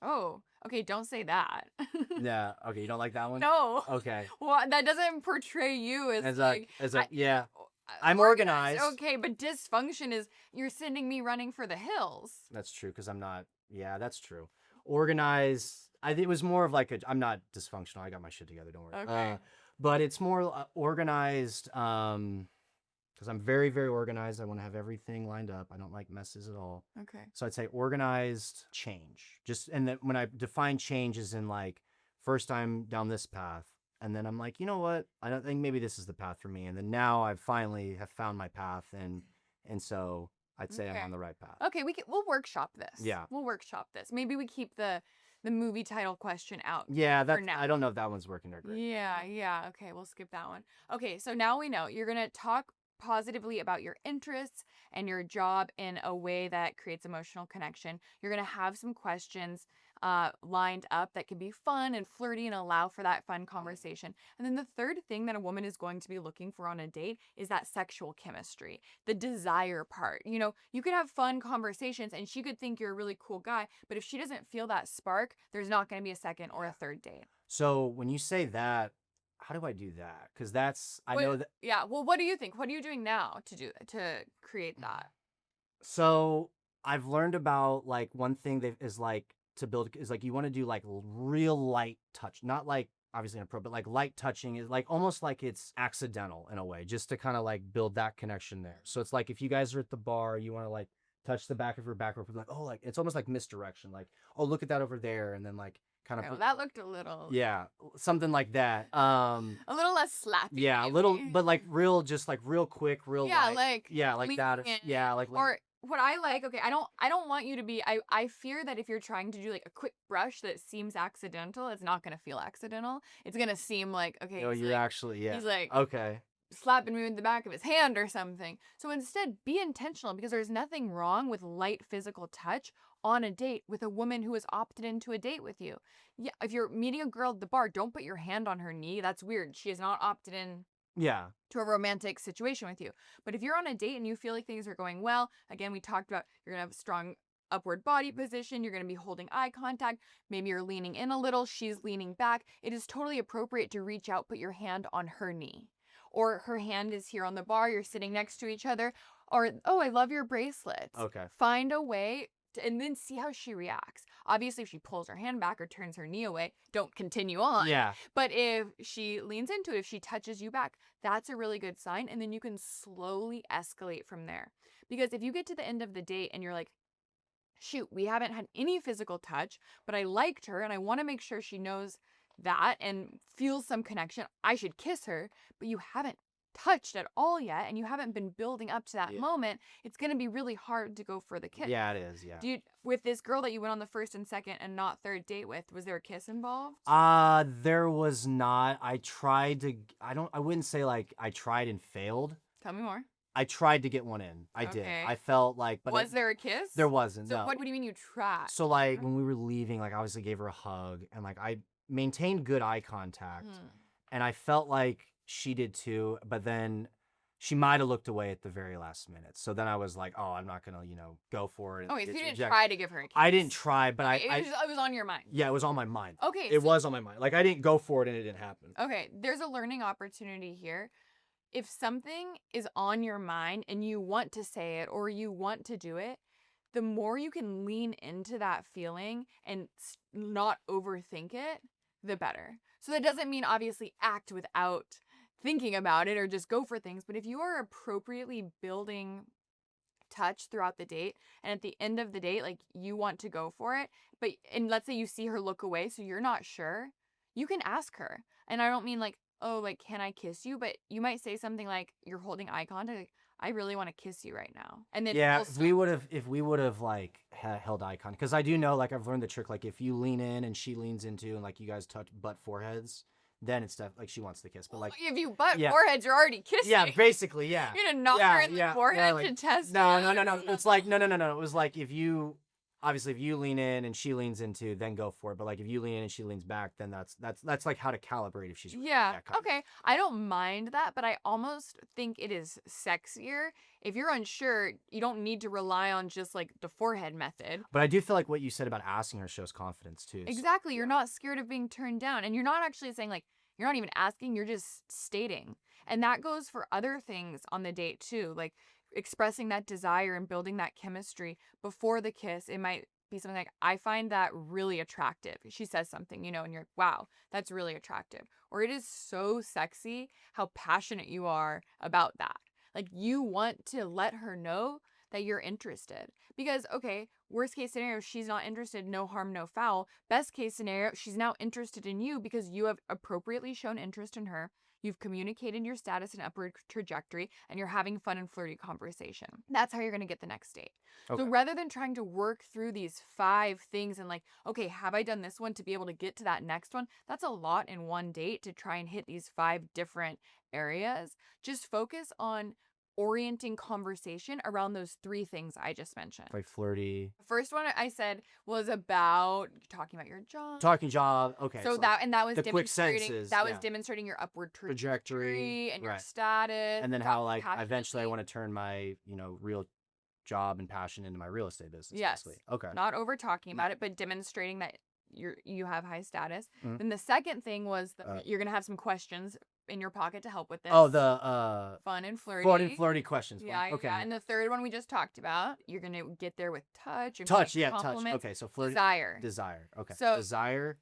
Oh, okay. Don't say that. Yeah. Okay. You don't like that one? No. Okay. Well, that doesn't portray you as yeah. I'm organized. Okay, but dysfunction is you're sending me running for the hills. That's true, because I'm not. Yeah, that's true. Organized. It was more of like I'm not dysfunctional. I got my shit together. Don't worry. Okay. But it's more organized because I'm very, very organized. I want to have everything lined up. I don't like messes at all. Okay. So I'd say organized change. And then when I define change as in like, first I'm down this path, and then I'm like, you know what? I don't think maybe this is the path for me. And then now I finally have found my path, and so I'd say I'm on the right path. Okay, we'll workshop this. Yeah. We'll workshop this. Maybe we keep the movie title question out. Yeah, for now. I don't know if that one's working or great. Yeah. Okay, we'll skip that one. Okay, so now we know you're gonna talk positively about your interests and your job in a way that creates emotional connection. You're gonna have some questions lined up that can be fun and flirty and allow for that fun conversation. And then the third thing that a woman is going to be looking for on a date is that sexual chemistry, the desire part. You know, you could have fun conversations and she could think you're a really cool guy, but if she doesn't feel that spark, there's not going to be a second or a third date. So when you say that, how do I do that? Because I know that. Yeah. Well, what do you think? What are you doing now to create that? So I've learned about like one thing that is like to build is like you want to do like real light touch, not like obviously inappropriate, but like light touching is like almost like it's accidental in a way, just to kind of like build that connection there. So it's like if you guys are at the bar, you want to like touch the back of her back, like, oh, like it's almost like misdirection, like, oh, look at that over there, and then like kind of well, that looked a little something like that. A little less slappy. Yeah, maybe. a little, but like real, just like real quick, real like like that. Yeah, like or what I like, okay, I don't want you to be, I fear that if you're trying to do like a quick brush that seems accidental, it's not going to feel accidental. It's going to seem like, okay. Oh, you're like, actually, yeah. He's like, okay. Slapping me with the back of his hand or something. So instead, be intentional, because there's nothing wrong with light physical touch on a date with a woman who has opted into a date with you. Yeah, if you're meeting a girl at the bar, don't put your hand on her knee. That's weird. She has not opted in to a romantic situation with you. But if you're on a date and you feel like things are going well, again, we talked about you're going to have strong upward body position. You're going to be holding eye contact. Maybe you're leaning in a little. She's leaning back. It is totally appropriate to reach out, put your hand on her knee. Or her hand is here on the bar. You're sitting next to each other. Or, oh, I love your bracelets. Okay. Find a way and then see how she reacts. Obviously, if she pulls her hand back or turns her knee away, don't continue on. Yeah. But if she leans into it, if she touches you back, that's a really good sign. And then you can slowly escalate from there. Because if you get to the end of the date and you're like, shoot, we haven't had any physical touch, but I liked her and I want to make sure she knows that and feels some connection. I should kiss her, but you haven't touched at all yet and you haven't been building up to that moment, it's going to be really hard to go for the kiss. Yeah, it is. Yeah. Dude, with this girl that you went on the first and second and not third date with, was there a kiss involved? There was not. I tried to, I wouldn't say like I tried and failed. Tell me more. I tried to get one in. I did. Okay. I felt like, but was there a kiss? there wasn't. So no. what do you mean you tried? So like when we were leaving, like I obviously gave her a hug and like I maintained good eye contact and I felt like she did too, but then she might have looked away at the very last minute. So then I was like, oh, I'm not going to, go for it. Oh, wait, so you didn't try to give her a kiss? I didn't try, but it was on your mind. Yeah, it was on my mind. Okay. It was on my mind. Like I didn't go for it and it didn't happen. Okay, there's a learning opportunity here. If something is on your mind and you want to say it or you want to do it, the more you can lean into that feeling and not overthink it, the better. So that doesn't mean obviously act without thinking about it or just go for things. But if you are appropriately building touch throughout the date and at the end of the date, like you want to go for it, and let's say you see her look away, so you're not sure, you can ask her. And I don't mean like, oh, like, can I kiss you? But you might say something like, you're holding eye contact, like, I really want to kiss you right now. And then if we would have like held eye contact, because I do know, like I've learned the trick, like if you lean in and she leans into and like you guys touch butt foreheads, then it's like she wants to kiss. But like if you butt foreheads, you're already kissing. Yeah, basically, yeah. You're gonna knock her in the forehead to test. No. It's like no. It was like if you lean in and she leans into, then go for it. But like if you lean in and she leans back, then that's like how to calibrate if she's okay. I don't mind that, but I almost think it is sexier. If you're unsure, you don't need to rely on just like the forehead method. But I do feel like what you said about asking her shows confidence too. Exactly. You're not scared of being turned down, and you're not actually saying like you're not even asking. You're just stating, and that goes for other things on the date too, like expressing that desire and building that chemistry before the kiss. It might be something like, I find that really attractive. She says something, and you're like, wow, that's really attractive. Or it is so sexy how passionate you are about that. Like you want to let her know that you're interested. Because, okay, worst case scenario, she's not interested, no harm, no foul. Best case scenario, she's now interested in you because you have appropriately shown interest in her. You've communicated your status and upward trajectory, and you're having fun and flirty conversation. That's how you're going to get the next date. Okay. So rather than trying to work through these 5 things and like, okay, have I done this one to be able to get to that next one? That's a lot in one date to try and hit these 5 different areas. Just focus on orienting conversation around those 3 things I just mentioned. Like flirty. The first one I said was about talking about your job. Talking job. Okay. So that was the quick sentences. That was demonstrating your upward trajectory and your status. And then how like eventually I want to turn my, real job and passion into my real estate business. Yes. Basically. Okay. Not over talking about it, but demonstrating that you have high status. Mm-hmm. Then the second thing was you're going to have some questions in your pocket to help with this. Oh, the fun and flirty. Fun and flirty questions. Yeah, okay. Yeah. And the third one we just talked about, you're gonna get there with touch. Touch. Okay, so flirty. Desire. Okay. So desire,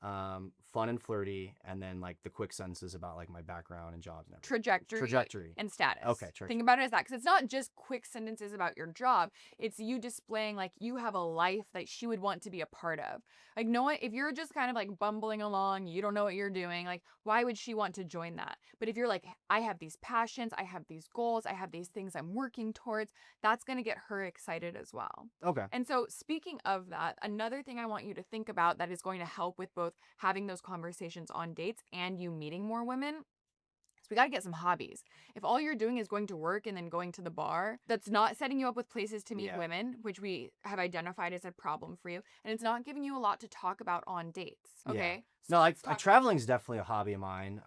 fun and flirty, and then like the quick sentences about like my background and jobs and everything. Trajectory and status. Okay. Think about it as that, because it's not just quick sentences about your job. It's you displaying like you have a life that she would want to be a part of. Like, if you're just kind of like bumbling along, you don't know what you're doing, like, why would she want to join that? But if you're like, I have these passions, I have these goals, I have these things I'm working towards, that's going to get her excited as well. Okay. And so speaking of that, another thing I want you to think about that is going to help with both having those conversations on dates and you meeting more women, we got to get some hobbies. If all you're doing is going to work and then going to the bar, that's not setting you up with places to meet women, which we have identified as a problem for you. And it's not giving you a lot to talk about on dates. Okay. Yeah. No, like traveling is definitely a hobby of mine.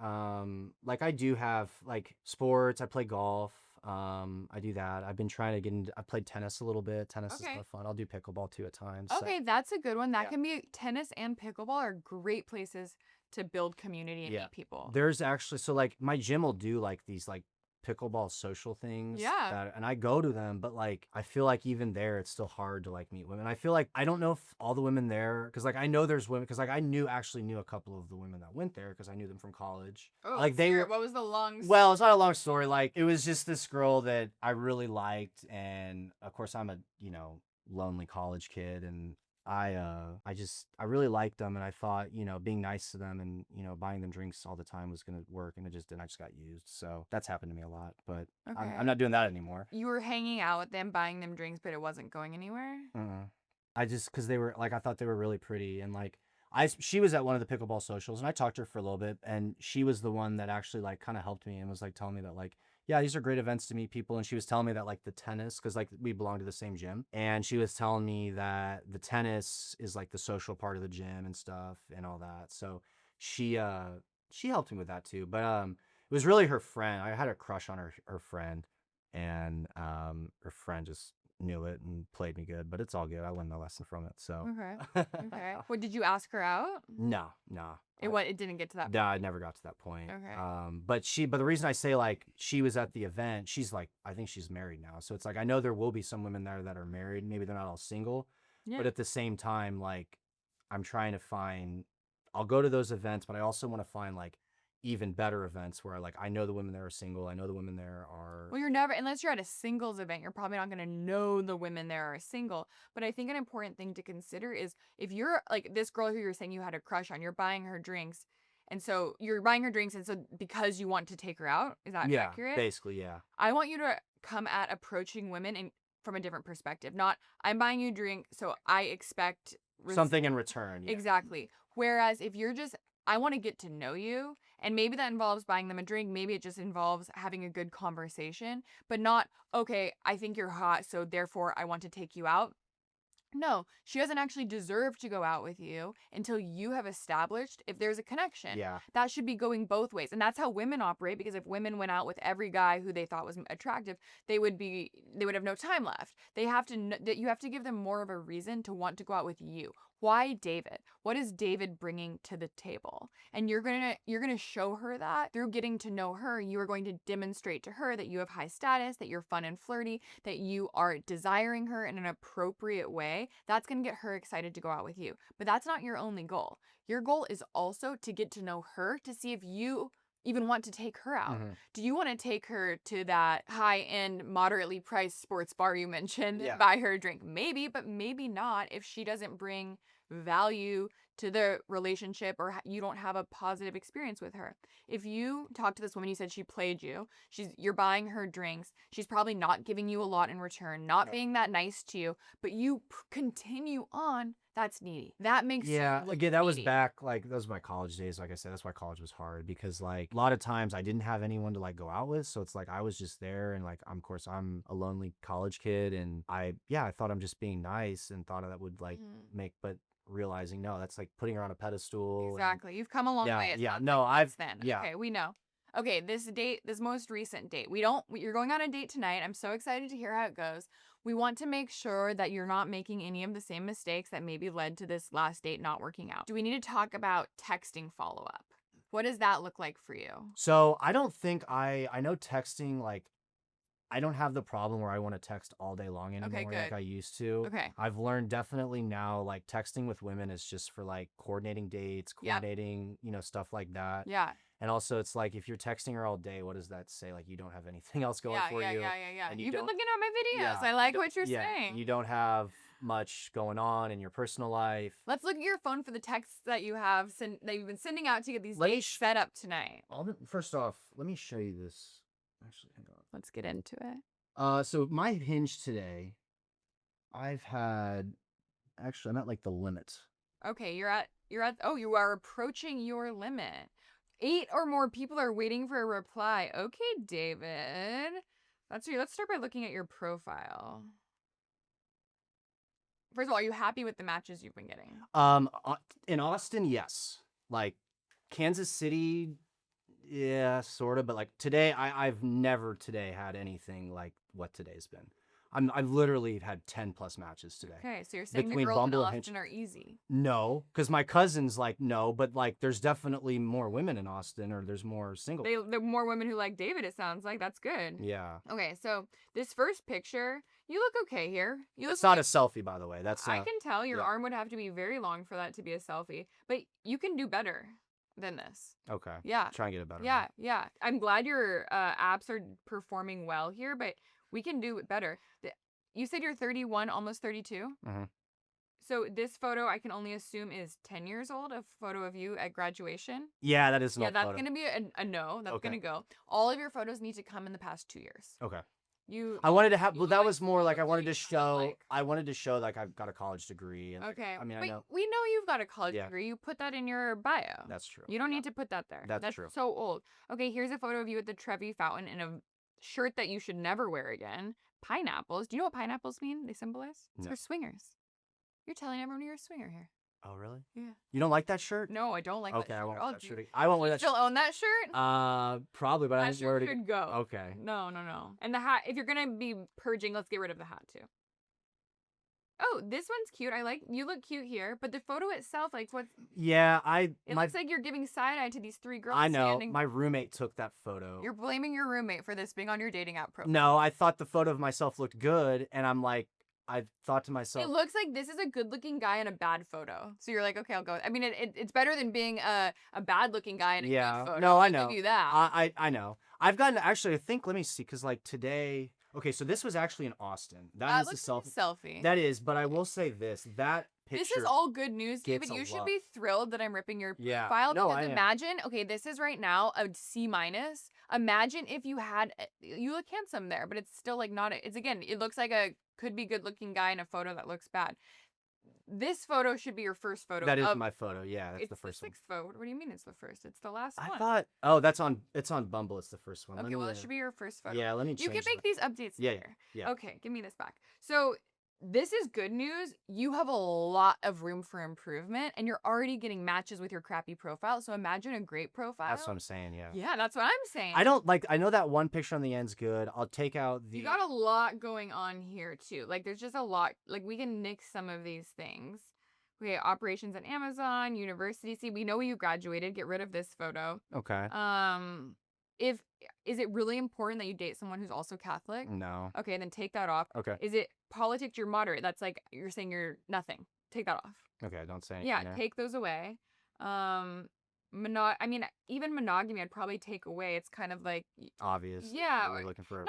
Like I do have like sports. I play golf. I do that. I've been trying to get into. I played tennis a little bit. Tennis is a lot Okay. of fun. I'll do pickleball too at times. So, Okay, that's a good one. That yeah. can be tennis and pickleball are great places to build community and Yeah. meet people. There's actually so like my gym will do like these like pickleball social things Yeah. that and I go to them, but like I feel like even there it's still hard to like meet women. I feel like I don't know if all the women there because like I know there's women because like I actually knew a couple of the women that went there because I knew them from college. Oh, Like they were what was the long well, it's not a long story. Like it was just this girl that I really liked, and of course I'm a lonely college kid, and I really liked them, and I thought being nice to them and buying them drinks all the time was gonna work, and it just didn't. I just got used, so that's happened to me a lot. But Okay. I'm not doing that anymore. You were hanging out with them, buying them drinks, but it wasn't going anywhere? I just because they were like I thought they were really pretty, and like she was at one of the pickleball socials, and I talked to her for a little bit, and she was the one that actually like kind of helped me and was like telling me that like yeah, these are great events to meet people, and she was telling me that like the tennis because like we belong to the same gym, and she was telling me that the tennis is like the social part of the gym and stuff and all that. So she helped me with that too, but it was really her friend. I had a crush on her friend, and her friend just knew it and played me good, but it's all good. I learned my lesson from it. So Okay. Okay. What did you ask her out? no. It didn't get to that point. No, I never got to that point. Okay. But the reason I say like she was at the event, she's like I think she's married now. So it's like I know there will be some women there that are married. Maybe they're not all single, Yeah. but at the same time, like I'm trying to find. I'll go to those events, but I also want to find like even better events where like I know the women there are single. I know the women there are. Well, you're never, unless you're at a singles event, you're probably not going to know the women there are single. But I think an important thing to consider is if you're like this girl who you're saying you had a crush on, you're buying her drinks. And so you're buying her drinks. And so because you want to take her out, is that accurate? Basically, yeah. I want you to come at approaching women from a different perspective. Not, I'm buying you a drink, so I expect something in return. Yeah. Exactly. Whereas if you're just, I want to get to know you, and maybe that involves buying them a drink. Maybe it just involves having a good conversation, but not, okay, I think you're hot, so therefore I want to take you out. No, she doesn't actually deserve to go out with you until you have established if there's a connection. Yeah. That should be going both ways. And that's how women operate, because if women went out with every guy who they thought was attractive, they would have no time left. You have to give them more of a reason to want to go out with you. Why David? What is David bringing to the table? And you're going to show her that through getting to know her. You are going to demonstrate to her that you have high status, that you're fun and flirty, that you are desiring her in an appropriate way. That's going to get her excited to go out with you. But that's not your only goal. Your goal is also to get to know her, to see if you even want to take her out. Do you want to take her to that high-end, moderately priced sports bar you mentioned, buy her a drink? Maybe, but maybe not if she doesn't bring value to the relationship or you don't have a positive experience with her. If you talk to this woman, you said she played you, you're buying her drinks, she's probably not giving you a lot in return, not being that nice to you, but you continue on, that's needy. That makes again, that was back, like, that was my college days. Like I said, that's why college was hard, because like a lot of times I didn't have anyone to like go out with, so it's like I was just there, and like of course I'm a lonely college kid, and I thought I'm just being nice and thought that would like make, but realizing no, that's like putting her on a pedestal. Exactly. You've come a long way. Okay, we know. Okay, this most recent date, you're going on a date tonight. I'm so excited to hear how it goes. We want to make sure that you're not making any of the same mistakes that maybe led to this last date not working out. Do we need to talk about texting follow-up? What does that look like for you? So I don't think I know texting, like I don't have the problem where I want to text all day long anymore like I used to. Okay. I've learned definitely now, like texting with women is just for like coordinating dates, coordinating, stuff like that. Yeah. And also it's like if you're texting her all day, what does that say? Like you don't have anything else going for you. Yeah. And You've been looking at my videos. I like what you're saying. You don't have much going on in your personal life. Let's look at your phone for the texts that you have that you've been sending out to get these dates set up tonight. First off, let me show you this. Actually, hang on. Let's get into it. So my Hinge today, I'm at like the limit. Okay, you are approaching your limit. 8 or more people are waiting for a reply. Okay, David. Let's start by looking at your profile. First of all, are you happy with the matches you've been getting? In Austin, yes. Like Kansas City, Yeah, sort of. But like today, I've never today had anything like what today's been. I've literally had 10 plus matches today Okay, so you're saying the between girls in Bumble and Hinge. Austin are easy. No, because my cousin's like no, but like there's definitely more women in Austin, or there's more single. There are more women who like David, it sounds like. That's good. Yeah. Okay, so this first picture, you look okay here. You look It's not a selfie, by the way. That's I can tell your yeah. arm would have to be very long for that to be a selfie, but you can do better than this. Okay. Yeah. Try and get it better. Yeah, yeah. I'm glad your apps are performing well here, but we can do it better. You said you're 31, almost 32? Mm-hmm. So this photo, I can only assume, is 10 years old, a photo of you at graduation? Yeah, that is an Yeah, old that's photo. going to be a no. That's Okay. going to go. All of your photos need to come in the past 2 years. Okay. I wanted to have, well, that like- was more like I wanted to like- show, like I've got a college degree. And Okay. I mean, but I know. we know you've got a college Yeah. degree. You put that in your bio. That's true. You don't need to put that there. That's true. So old. Okay, here's a photo of you at the Trevi Fountain in a shirt that you should never wear again. Pineapples. Do you know what pineapples mean? They symbolize? It's No. for swingers. You're telling everyone you're a swinger here. Oh, really? Yeah. You don't like that shirt? No, I don't like Okay, that I shirt. won't Oh, wear that do shirt. you I won't wear that still own that shirt? Probably, but I That didn't wear shirt it. should go. Okay. No. And the hat, if you're going to be purging, let's get rid of the hat too. Oh, this one's cute. You look cute here, but the photo itself, like what? Yeah, It looks like you're giving side eye to these three girls. I know. Standing. My roommate took that photo. You're blaming your roommate for this being on your dating app profile. No, I thought the photo of myself looked good, and I'm like, I thought to myself, It looks like this is a good-looking guy in a bad photo. So you're like, okay, I'll go. I mean, it's better than being a bad-looking guy in a good photo. No, I I'll know. give you that. I know. I've gotten actually. I think. Let me see, because like today. Okay, so this was actually in Austin. That is looks a like selfie. a selfie. That is, but I will say this: that picture. This is all good news, gets David. a You should love. be thrilled that I'm ripping your Yeah. profile. No, because I am. imagine, okay, this is right now a C minus. Imagine if you had, you look handsome there, but it's still like not. It's again, it looks like a could be good looking guy in a photo that looks bad. This photo should be your first photo. That is my photo. Yeah, that's it's the first one. sixth photo. What do you mean it's the first? It's the last I one. thought. Oh, that's on. It's on Bumble. It's the first one. Okay, well, it should be your first photo. Yeah, let me. You can change make these updates Yeah, later. yeah. Okay, give me this back. So this is good news. You have a lot of room for improvement, and you're already getting matches with your crappy profile. So imagine a great profile. That's what I'm saying. Yeah. Yeah, that's what I'm saying. I don't like. I know that one picture on the end's good. I'll take out the. You got a lot going on here too. Like there's just a lot. Like we can nix some of these things. Okay, operations at Amazon, university. See, we know you graduated. Get rid of this photo. Okay. Is it really important that you date someone who's also Catholic? No. Okay, then take that off. Okay. Is it politics you're moderate? That's like you're saying you're nothing. Take that off. Okay. Don't say anything. Yeah, there. take those away. I mean, even monogamy I'd probably take away. It's kind of like Obvious. Yeah, We're looking for.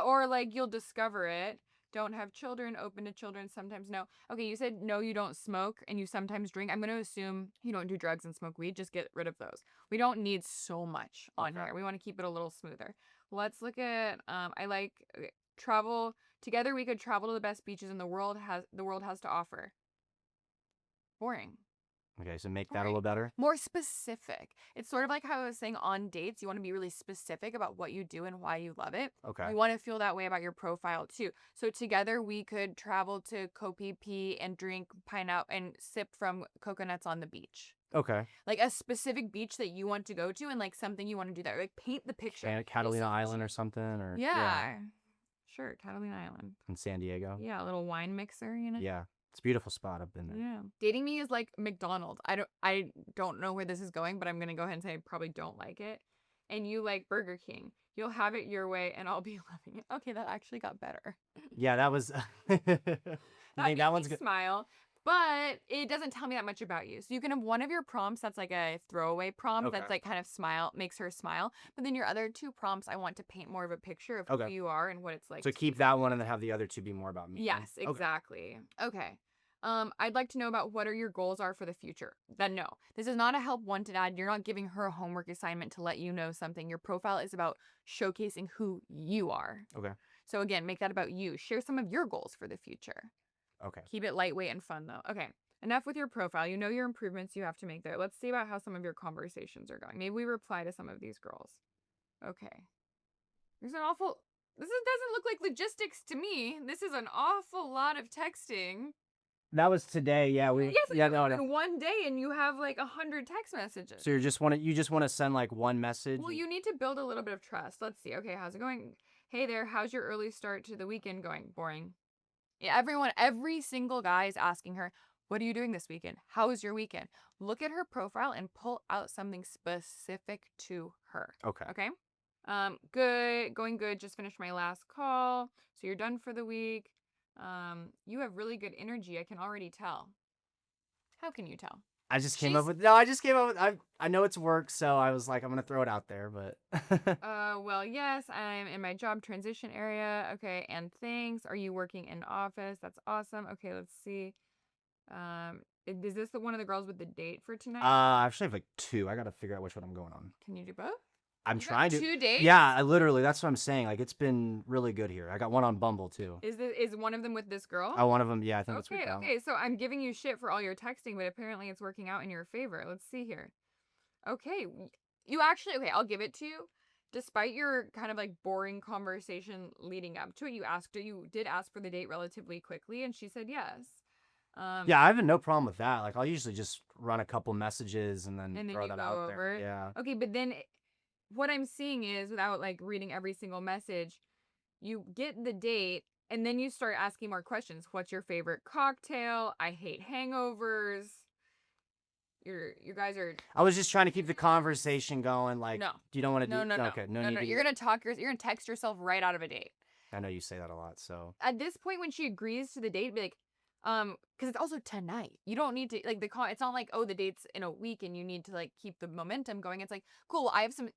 or like you'll discover it. Don't have children, open to children, sometimes no. Okay, you said no, you don't smoke and you sometimes drink. I'm going to assume you don't do drugs and smoke weed. Just get rid of those. We don't need so much on here. We want to keep it a little smoother. Let's look at, travel. Together we could travel to the best beaches in the world has to offer. Boring. Okay, so make that a little better. More specific. It's sort of like how I was saying on dates, you want to be really specific about what you do and why you love it. Okay. You want to feel that way about your profile too. So together we could travel to Koh Phi Phi and drink pineapple and sip from coconuts on the beach. Okay. Like a specific beach that you want to go to and like something you want to do there. Like paint the picture. Catalina Island or something, or Yeah. Sure, Catalina Island. in San Diego. Yeah, a little wine mixer, you know? Yeah, it's a beautiful spot. I've been there. Yeah. Dating me is like McDonald's. I don't know where this is going, but I'm gonna go ahead and say I probably don't like it. And you like Burger King. You'll have it your way and I'll be loving it. Okay, that actually got better. Yeah, that was. I think that one's good. Smile. But it doesn't tell me that much about you. So you can have one of your prompts that's like a throwaway prompt that's like kind of makes her smile. But then your other two prompts, I want to paint more of a picture of who you are and what it's like. So keep that one and then have the other two be more about me. Yes, exactly. Okay. I'd like to know about what your goals are for the future. Then no, this is not a help wanted ad. You're not giving her a homework assignment to let you know something. Your profile is about showcasing who you are. Okay. So again, make that about you. Share some of your goals for the future. Okay. Keep it lightweight and fun though. Okay. Enough with your profile. You know your improvements you have to make there. Let's see about how some of your conversations are going. Maybe we reply to some of these girls. Okay. This doesn't look like logistics to me. This is an awful lot of texting. That was today. Yeah, Yes, yeah, no, no. in one day, and you have like 100 text messages. So you just want to send like one message. Well, you need to build a little bit of trust. Let's see. Okay, how's it going? Hey there, how's your early start to the weekend going? Boring. Yeah, every single guy is asking her, what are you doing this weekend? How was your weekend? Look at her profile and pull out something specific to her. Okay. Okay? Good, going good. Just finished my last call. So you're done for the week. You have really good energy. I can already tell. How can you tell? I just came up with I know it's work, so I was like, I'm gonna throw it out there, but Well, yes, I'm in my job transition area. Okay, and thanks. Are you working in office? That's awesome. Okay, let's see. Is this one of the girls with the date for tonight? I actually have like 2. I gotta figure out which one I'm going on. Can you do both? I'm You got trying to. 2 dates? Yeah, I literally. That's what I'm saying. Like it's been really good here. I got one on Bumble too. Is one of them with this girl? Oh, one of them. Yeah, I think that's Okay, worked out. okay. So I'm giving you shit for all your texting, but apparently it's working out in your favor. Let's see here. Okay, you actually okay. I'll give it to you. Despite your kind of like boring conversation leading up to it, you did ask for the date relatively quickly, and she said yes. Yeah, I have no problem with that. Like I'll usually just run a couple messages and then And then throw you that go out over there. it. Yeah. Okay, but then what I'm seeing is without like reading every single message, you get the date and then you start asking more questions. What's your favorite cocktail? I hate hangovers. You guys are I was just trying to keep the conversation going. Like, no. You don't want to No, do. no, no. Okay, no No, need no. to. You're gonna text yourself right out of a date. I know you say that a lot, so. At this point, when she agrees to the date, be like, because it's also tonight. You don't need to like it's not like, oh, the date's in a week and you need to like keep the momentum going. It's like, cool,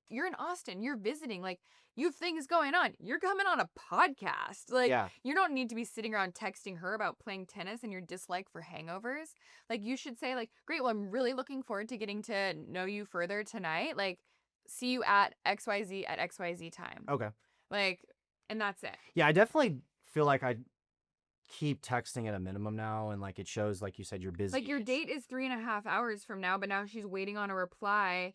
you're in Austin, you're visiting, like you have things going on. You're coming on a podcast. Like Yeah. you don't need to be sitting around texting her about playing tennis and your dislike for hangovers. Like you should say, like, great, well, I'm really looking forward to getting to know you further tonight. Like, see you at XYZ at XYZ time. Okay. Like, and that's it. Yeah, I definitely feel like I keep texting at a minimum now, and like it shows, like you said, you're busy. Like your date is 3.5 hours from now, but now she's waiting on a reply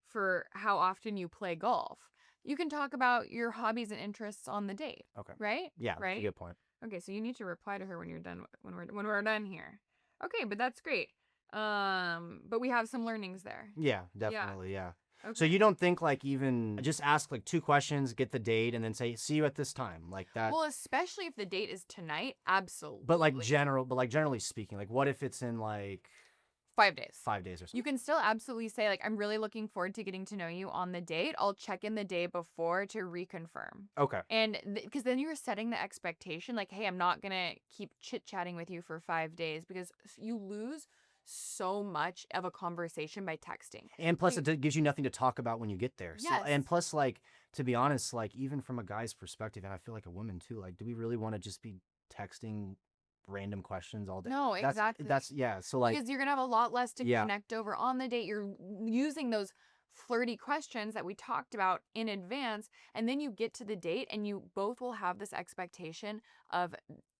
for how often you play golf. You can talk about your hobbies and interests on the date. Okay. Right? Yeah, right. that's a good point. Okay, so you need to reply to her when you're done when we're done here. Okay, but that's great. But we have some learnings there. Yeah, definitely. Yeah. Okay. So you don't think like even just ask like 2 questions, get the date, and then say see you at this time, like that. Well, especially if the date is tonight, absolutely. But generally speaking, like what if it's in like 5 days. 5 days or something? You can still absolutely say, like, I'm really looking forward to getting to know you on the date. I'll check in the day before to reconfirm. Okay. And because then you're setting the expectation, like, hey, I'm not going to keep chit-chatting with you for 5 days because you lose so much of a conversation by texting. And plus, it gives you nothing to talk about when you get there. Yes. So, and plus, like, to be honest, like, even from a guy's perspective, and I feel like a woman too, like, do we really want to just be texting random questions all day? No, exactly. Yeah. So, like, because you're going to have a lot less to Yeah. connect over on the date. You're using those flirty questions that we talked about in advance. And then you get to the date and you both will have this expectation of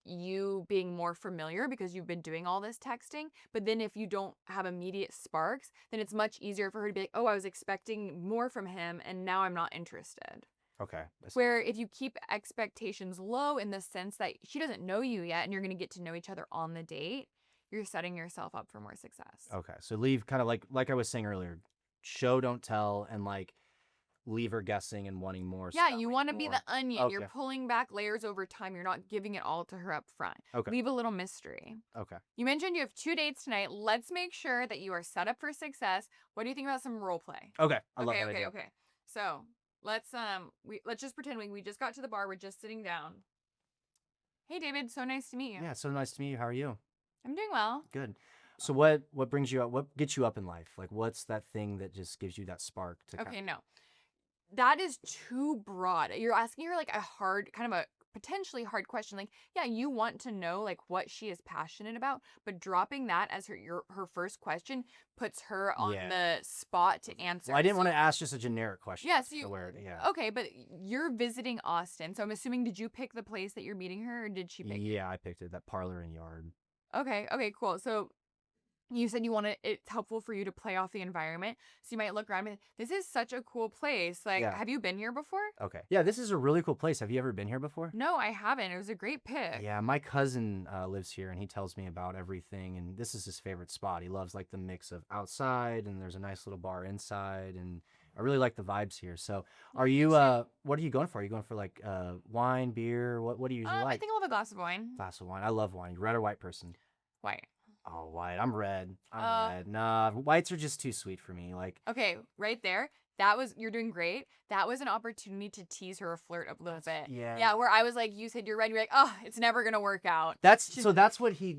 you being more familiar because you've been doing all this texting. But then if you don't have immediate sparks, then it's much easier for her to be like, oh, I was expecting more from him and now I'm not interested. okay. Where if you keep expectations low in the sense that she doesn't know you yet and you're going to get to know each other on the date, you're setting yourself up for more success. Okay. So leave kind of like I was saying earlier, show, don't tell, and like leave her guessing and wanting more. Yeah, stuff. you want to be the onion. Okay. You're pulling back layers over time. You're not giving it all to her up front. Okay. Leave a little mystery. Okay. You mentioned you have 2 dates tonight. Let's make sure that you are set up for success. What do you think about some role play? Okay. I love that idea. Okay. So let's just pretend we just got to the bar. We're just sitting down. Hey David, so nice to meet you. Yeah, so nice to meet you. How are you? I'm doing well. Good. So what brings you up? What gets you up in life? Like what's that thing that just gives you that spark to Okay, no. That is too broad. You're asking her like a hard, kind of a potentially hard question. Like, yeah, you want to know like what she is passionate about, but dropping that as her first question puts her on the spot to answer. Well, I didn't want to ask just a generic question. Yes, okay, but you're visiting Austin, so I'm assuming did you pick the place that you're meeting her, or did she pick? Yeah, I picked it. That parlor and yard. Okay, cool. So You said it's helpful for you to play off the environment. So you might look around and be like, this is such a cool place. Like, Yeah. have you been here before? Okay. Yeah, this is a really cool place. Have you ever been here before? No, I haven't. It was a great pick. Yeah, my cousin lives here, and he tells me about everything. And this is his favorite spot. He loves like the mix of outside, and there's a nice little bar inside, and I really like the vibes here. So, are Me you? too. What are you going for? Are you going for like wine, beer? What do you usually I like? think I'll have a glass of wine. Glass of wine. I love wine. Red or white person? White. Oh, white. I'm red. I'm Uh, red. Nah, whites are just too sweet for me. Like, okay, right there. You're doing great. That was an opportunity to tease her or flirt a little bit. yeah. Yeah, where I was like, you said you're red. You're like, oh, it's never going to work out. That's what he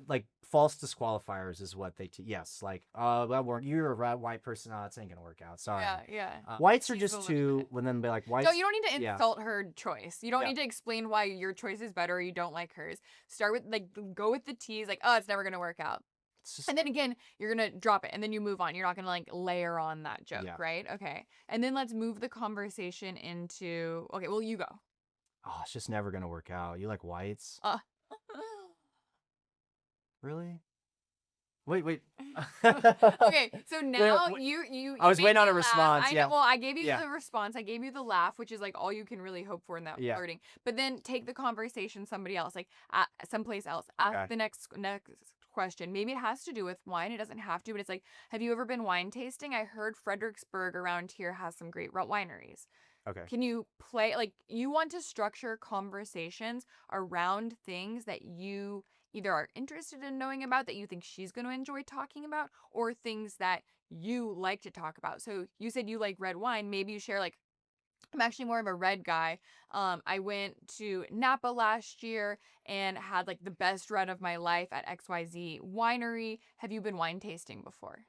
like false disqualifiers is what they yes like well you're a white person, oh, it ain't gonna work out, sorry. Yeah. Whites are Tease a just little too bit. when then be like whites. No, you don't need to yeah. insult her choice. You don't Yeah. need to explain why your choice is better or you don't like hers. Start with go with the tease, like, oh, it's never gonna work out. It's just, And then again, you're gonna drop it and then you move on. You're not gonna like layer on that joke, Yeah. right? Okay. And then let's move the conversation into okay, well you go. oh, it's just never gonna work out. You like whites? Really? Wait. Okay, so now wait. you I was made waiting on me a laugh. response, I know, yeah. well, I gave you Yeah. the response. I gave you the laugh, which is like all you can really hope for in that Yeah. flirting. But then take the conversation somebody else, like someplace else. Ask Okay. the next question. Maybe it has to do with wine. It doesn't have to, but it's like, have you ever been wine tasting? I heard Fredericksburg around here has some great wineries. Okay. Can you play like you want to structure conversations around things that you either are interested in knowing about that you think she's going to enjoy talking about or things that you like to talk about. So you said you like red wine, maybe you share like I'm actually more of a red guy. I went to Napa last year and had like the best red of my life at XYZ winery. Have you been wine tasting before?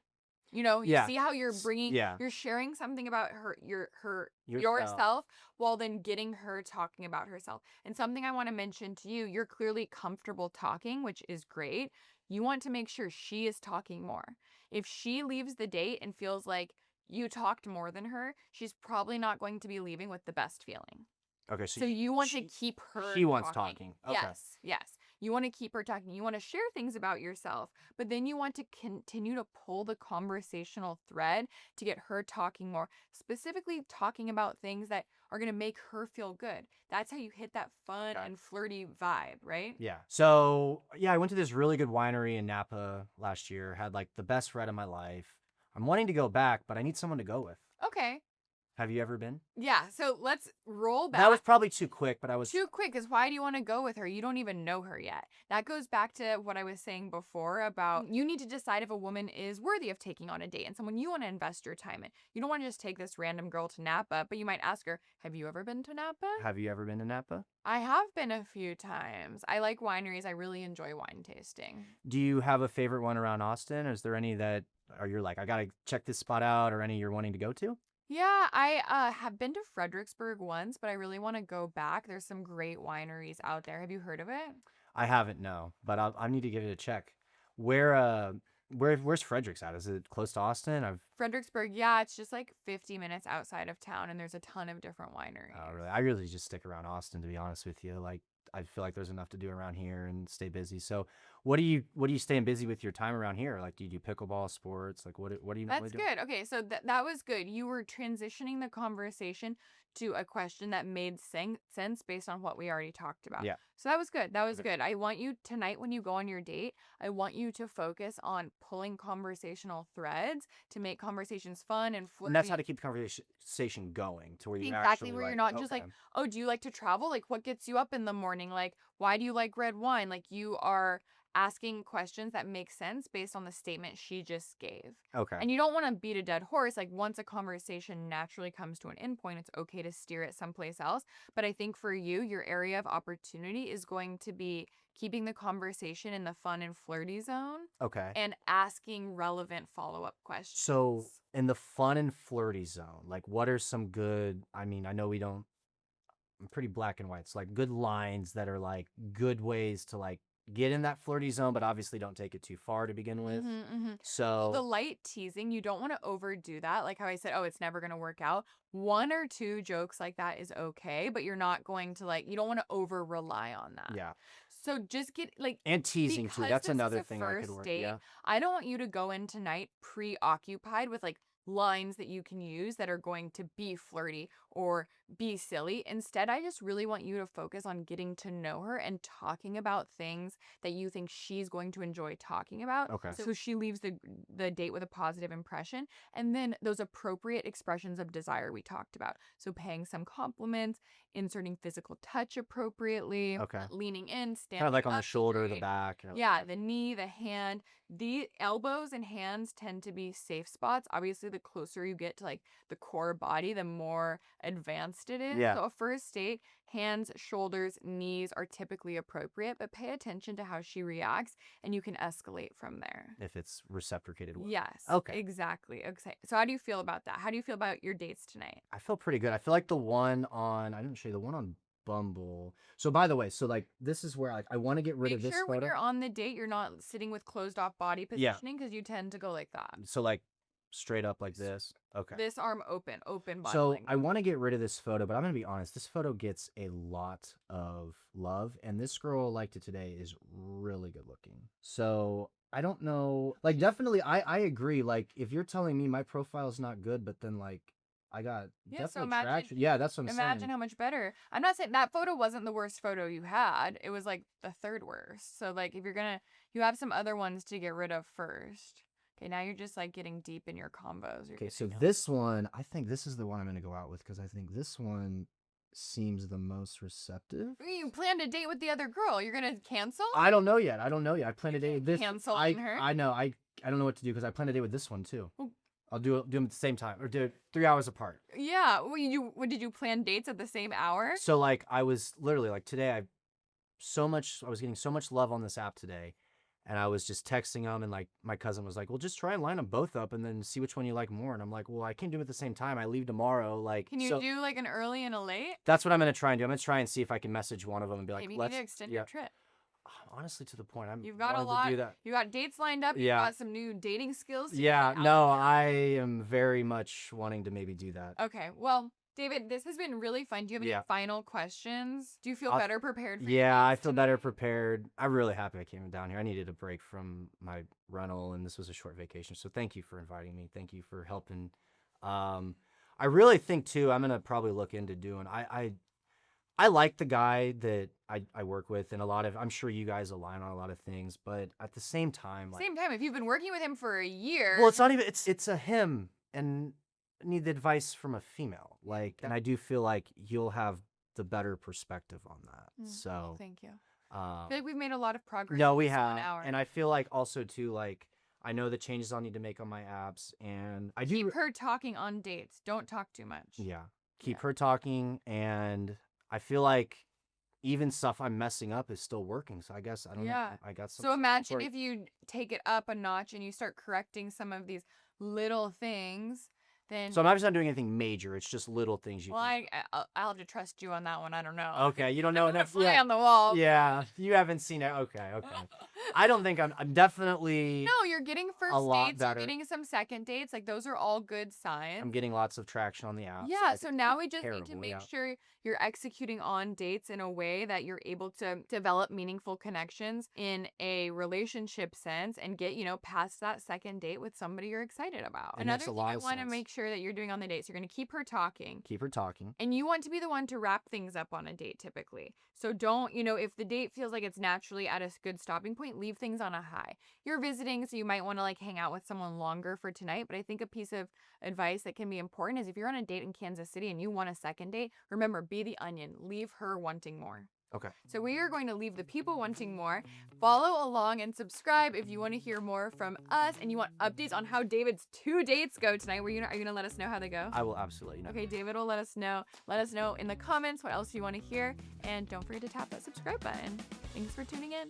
You know, you Yeah. see how you're Yeah. you're sharing something about Yourself. yourself while then getting her talking about herself. And something I want to mention to you, you're clearly comfortable talking, which is great. You want to make sure she is talking more. If she leaves the date and feels like you talked more than her, she's probably not going to be leaving with the best feeling. Okay, So you want to keep her she wants talking. Okay. Yes. You want to keep her talking. You want to share things about yourself, but then you want to continue to pull the conversational thread to get her talking more, specifically talking about things that are going to make her feel good. That's how you hit that fun Okay. and flirty vibe, right? Yeah. So, yeah, I went to this really good winery in Napa last year, had like the best red of my life. I'm wanting to go back, but I need someone to go with. Okay. Have you ever been? Yeah, so let's roll back. That was probably too quick, but I was Too quick, because why do you want to go with her? You don't even know her yet. That goes back to what I was saying before about you need to decide if a woman is worthy of taking on a date and someone you want to invest your time in. You don't want to just take this random girl to Napa, but you might ask her, have you ever been to Napa? Have you ever been to Napa? I have been a few times. I like wineries. I really enjoy wine tasting. Do you have a favorite one around Austin? Is there any that are you're like, I gotta check this spot out, or any you're wanting to go to? Yeah, I have been to Fredericksburg once, but I really want to go back. There's some great wineries out there. Have you heard of it? I haven't, no, but I need to give it a check. Where's Fredericks at? Is it close to Austin? Fredericksburg, yeah, it's just like 50 minutes outside of town, and there's a ton of different wineries. Oh, really? I really just stick around Austin, to be honest with you. Like, I feel like there's enough to do around here and stay busy. So, what do you staying busy with your time around here? Like, do you do pickleball sports? Like, what do you normally That's do? good. Okay, so that was good. You were transitioning the conversation to a question that made sense based on what we already talked about. Yeah. So that was good. That was Okay. good. I want you tonight when you go on your date, I want you to focus on pulling conversational threads to make conversations fun and And that's how flirty. to keep the conversation going to where you're Exactly, actually where you're like, not just like, okay. oh, do you like to travel? Like, what gets you up in the morning? Like, why do you like red wine? Like, you are asking questions that make sense based on the statement she just gave. Okay. And you don't want to beat a dead horse. Like, once a conversation naturally comes to an endpoint, it's okay to steer it someplace else. But I think for you, your area of opportunity is going to be keeping the conversation in the fun and flirty zone Okay. and asking relevant follow-up questions. So, in the fun and flirty zone, like, what are some good, I mean, I know I'm pretty black and white. So, like, good lines that are like good ways to like get in that flirty zone, but obviously don't take it too far to begin with. The So, light teasing, you don't want to overdo that. Like how I said, oh, it's never going to work out. One or two jokes like that is okay, but you're not going to you don't want to over rely on that. yeah. So just get like And teasing too. because That's this is another a thing I could first work. date, Yeah. I don't want you to go in tonight preoccupied with like lines that you can use that are going to be flirty or be silly. Instead, I just really want you to focus on getting to know her and talking about things that you think she's going to enjoy talking about. Okay. So she leaves the date with a positive impression. And then those appropriate expressions of desire we talked about. So paying some compliments, inserting physical touch appropriately, Okay. leaning in, standing Kind of like on the up shoulder, the straight. back. Yeah, the knee, the hand. The elbows and hands tend to be safe spots. Obviously, the closer you get to like the core body, the more advanced it is. Yeah. So a first date, hands, shoulders, knees are typically appropriate, but pay attention to how she reacts and you can escalate from there. If it's reciprocated well. Yes. Okay. Exactly. Okay. So how do you feel about that? How do you feel about your dates tonight? I feel pretty good. I feel like the one on, I didn't show you the one on Bumble. So by the way, so like this is where like I want to get rid Make of this sure when photo. you're on the date, you're not sitting with closed off body Yeah. positioning because you tend to go like that. So like straight up like this. Okay. This arm open body So language. I want to get rid of this photo, but I'm gonna be honest. This photo gets a lot of love, and this girl liked it today is really good looking. So I don't know. Like definitely, I agree. Like if you're telling me my profile is not good, but then like I got Yeah, so definitely imagine- traction. Yeah, that's what I'm Imagine saying. how much better. I'm not saying that photo wasn't the worst photo you had. It was like the third worst. So like if you have some other ones to get rid of first. Okay, now you're just like getting deep in your combos. You're Okay, so getting- this one, I think this is the one I'm gonna go out with because I think this one seems the most receptive. You planned a date with the other girl. You're gonna cancel? I don't know yet. I plan a date with this. Canceling her? I know. I don't know what to do because I plan a date with this one too. Well- I'll do them at the same time or do it 3 hours apart. Yeah. Well, did you plan dates at the same hour? So like I was literally like today I was getting so much love on this app today, and I was just texting them, and like my cousin was like, well, just try and line them both up and then see which one you like more. And I'm like, well, I can't do them at the same time. I leave tomorrow. Like, Can you so do like an early and a late? that's what I'm gonna try and do. I'm gonna try and see if I can message one of them and be like, Maybe you let's need to extend yeah. your trip. Honestly, to the point, You've got a wanted lot. to do that. You got dates lined up. Yeah. You got some new dating skills. to Yeah, get out no, there. I am very much wanting to maybe do that. Okay. Well, David, this has been really fun. Do you have any Yeah. final questions? Do you feel I'll- better prepared for your Yeah, I dates feel better tonight? prepared. I'm really happy I came down here. I needed a break from my rental, and this was a short vacation. So thank you for inviting me. Thank you for helping. I really think too, I'm gonna probably look into doing. I like the guy that I work with, and I'm sure you guys align on a lot of things, but at the same time, like, Same time, if you've been working with him for a year. well, it's not even. It's a him, and I need the advice from a female. Like, and I do feel like you'll have the better perspective on that. So, Thank you. I feel um, like we've made a lot of progress. no, in we this 1 have, hour. and I feel like also too, like I know the changes I'll need to make on my apps, and I do. Keep her talking on dates. Don't talk too much. Yeah, keep Yeah. her talking, and I feel like even stuff I'm messing up is still working. So I guess I don't Yeah. know. I got some. So imagine support. if you take it up a notch and you start correcting some of these little things, then So I'm obviously not doing anything major. It's just little things you. well, can... I'll have to trust you on that one. I don't know. Okay, you don't know I'm gonna enough. fly Yeah. on the wall. Yeah, you haven't seen it. Okay. I don't think I'm definitely. No, you're getting first lot dates. better. You're getting some second dates. Like those are all good signs. I'm getting lots of traction on the app. Yeah, so now we just need to terrible, make yeah. sure you're executing on dates in a way that you're able to develop meaningful connections in a relationship sense and get, past that second date with somebody you're excited about. It makes Another a thing lot I of want to sense. make sure that you're doing on the date, so you're going to keep her talking. Keep her talking. And you want to be the one to wrap things up on a date typically. So don't, if the date feels like it's naturally at a good stopping point, leave things on a high. You're visiting, so you might want to like hang out with someone longer for tonight. But I think a piece of advice that can be important is if you're on a date in Kansas City and you want a second date, remember, be the onion. Leave her wanting more. Okay. So we are going to leave the people wanting more. Follow along and subscribe if you want to hear more from us and you want updates on how David's 2 dates go tonight. Are you gonna let us know how they go? I will absolutely. Okay, David will let us know. Let us know in the comments what else you want to hear. And don't forget to tap that subscribe button. Thanks for tuning in.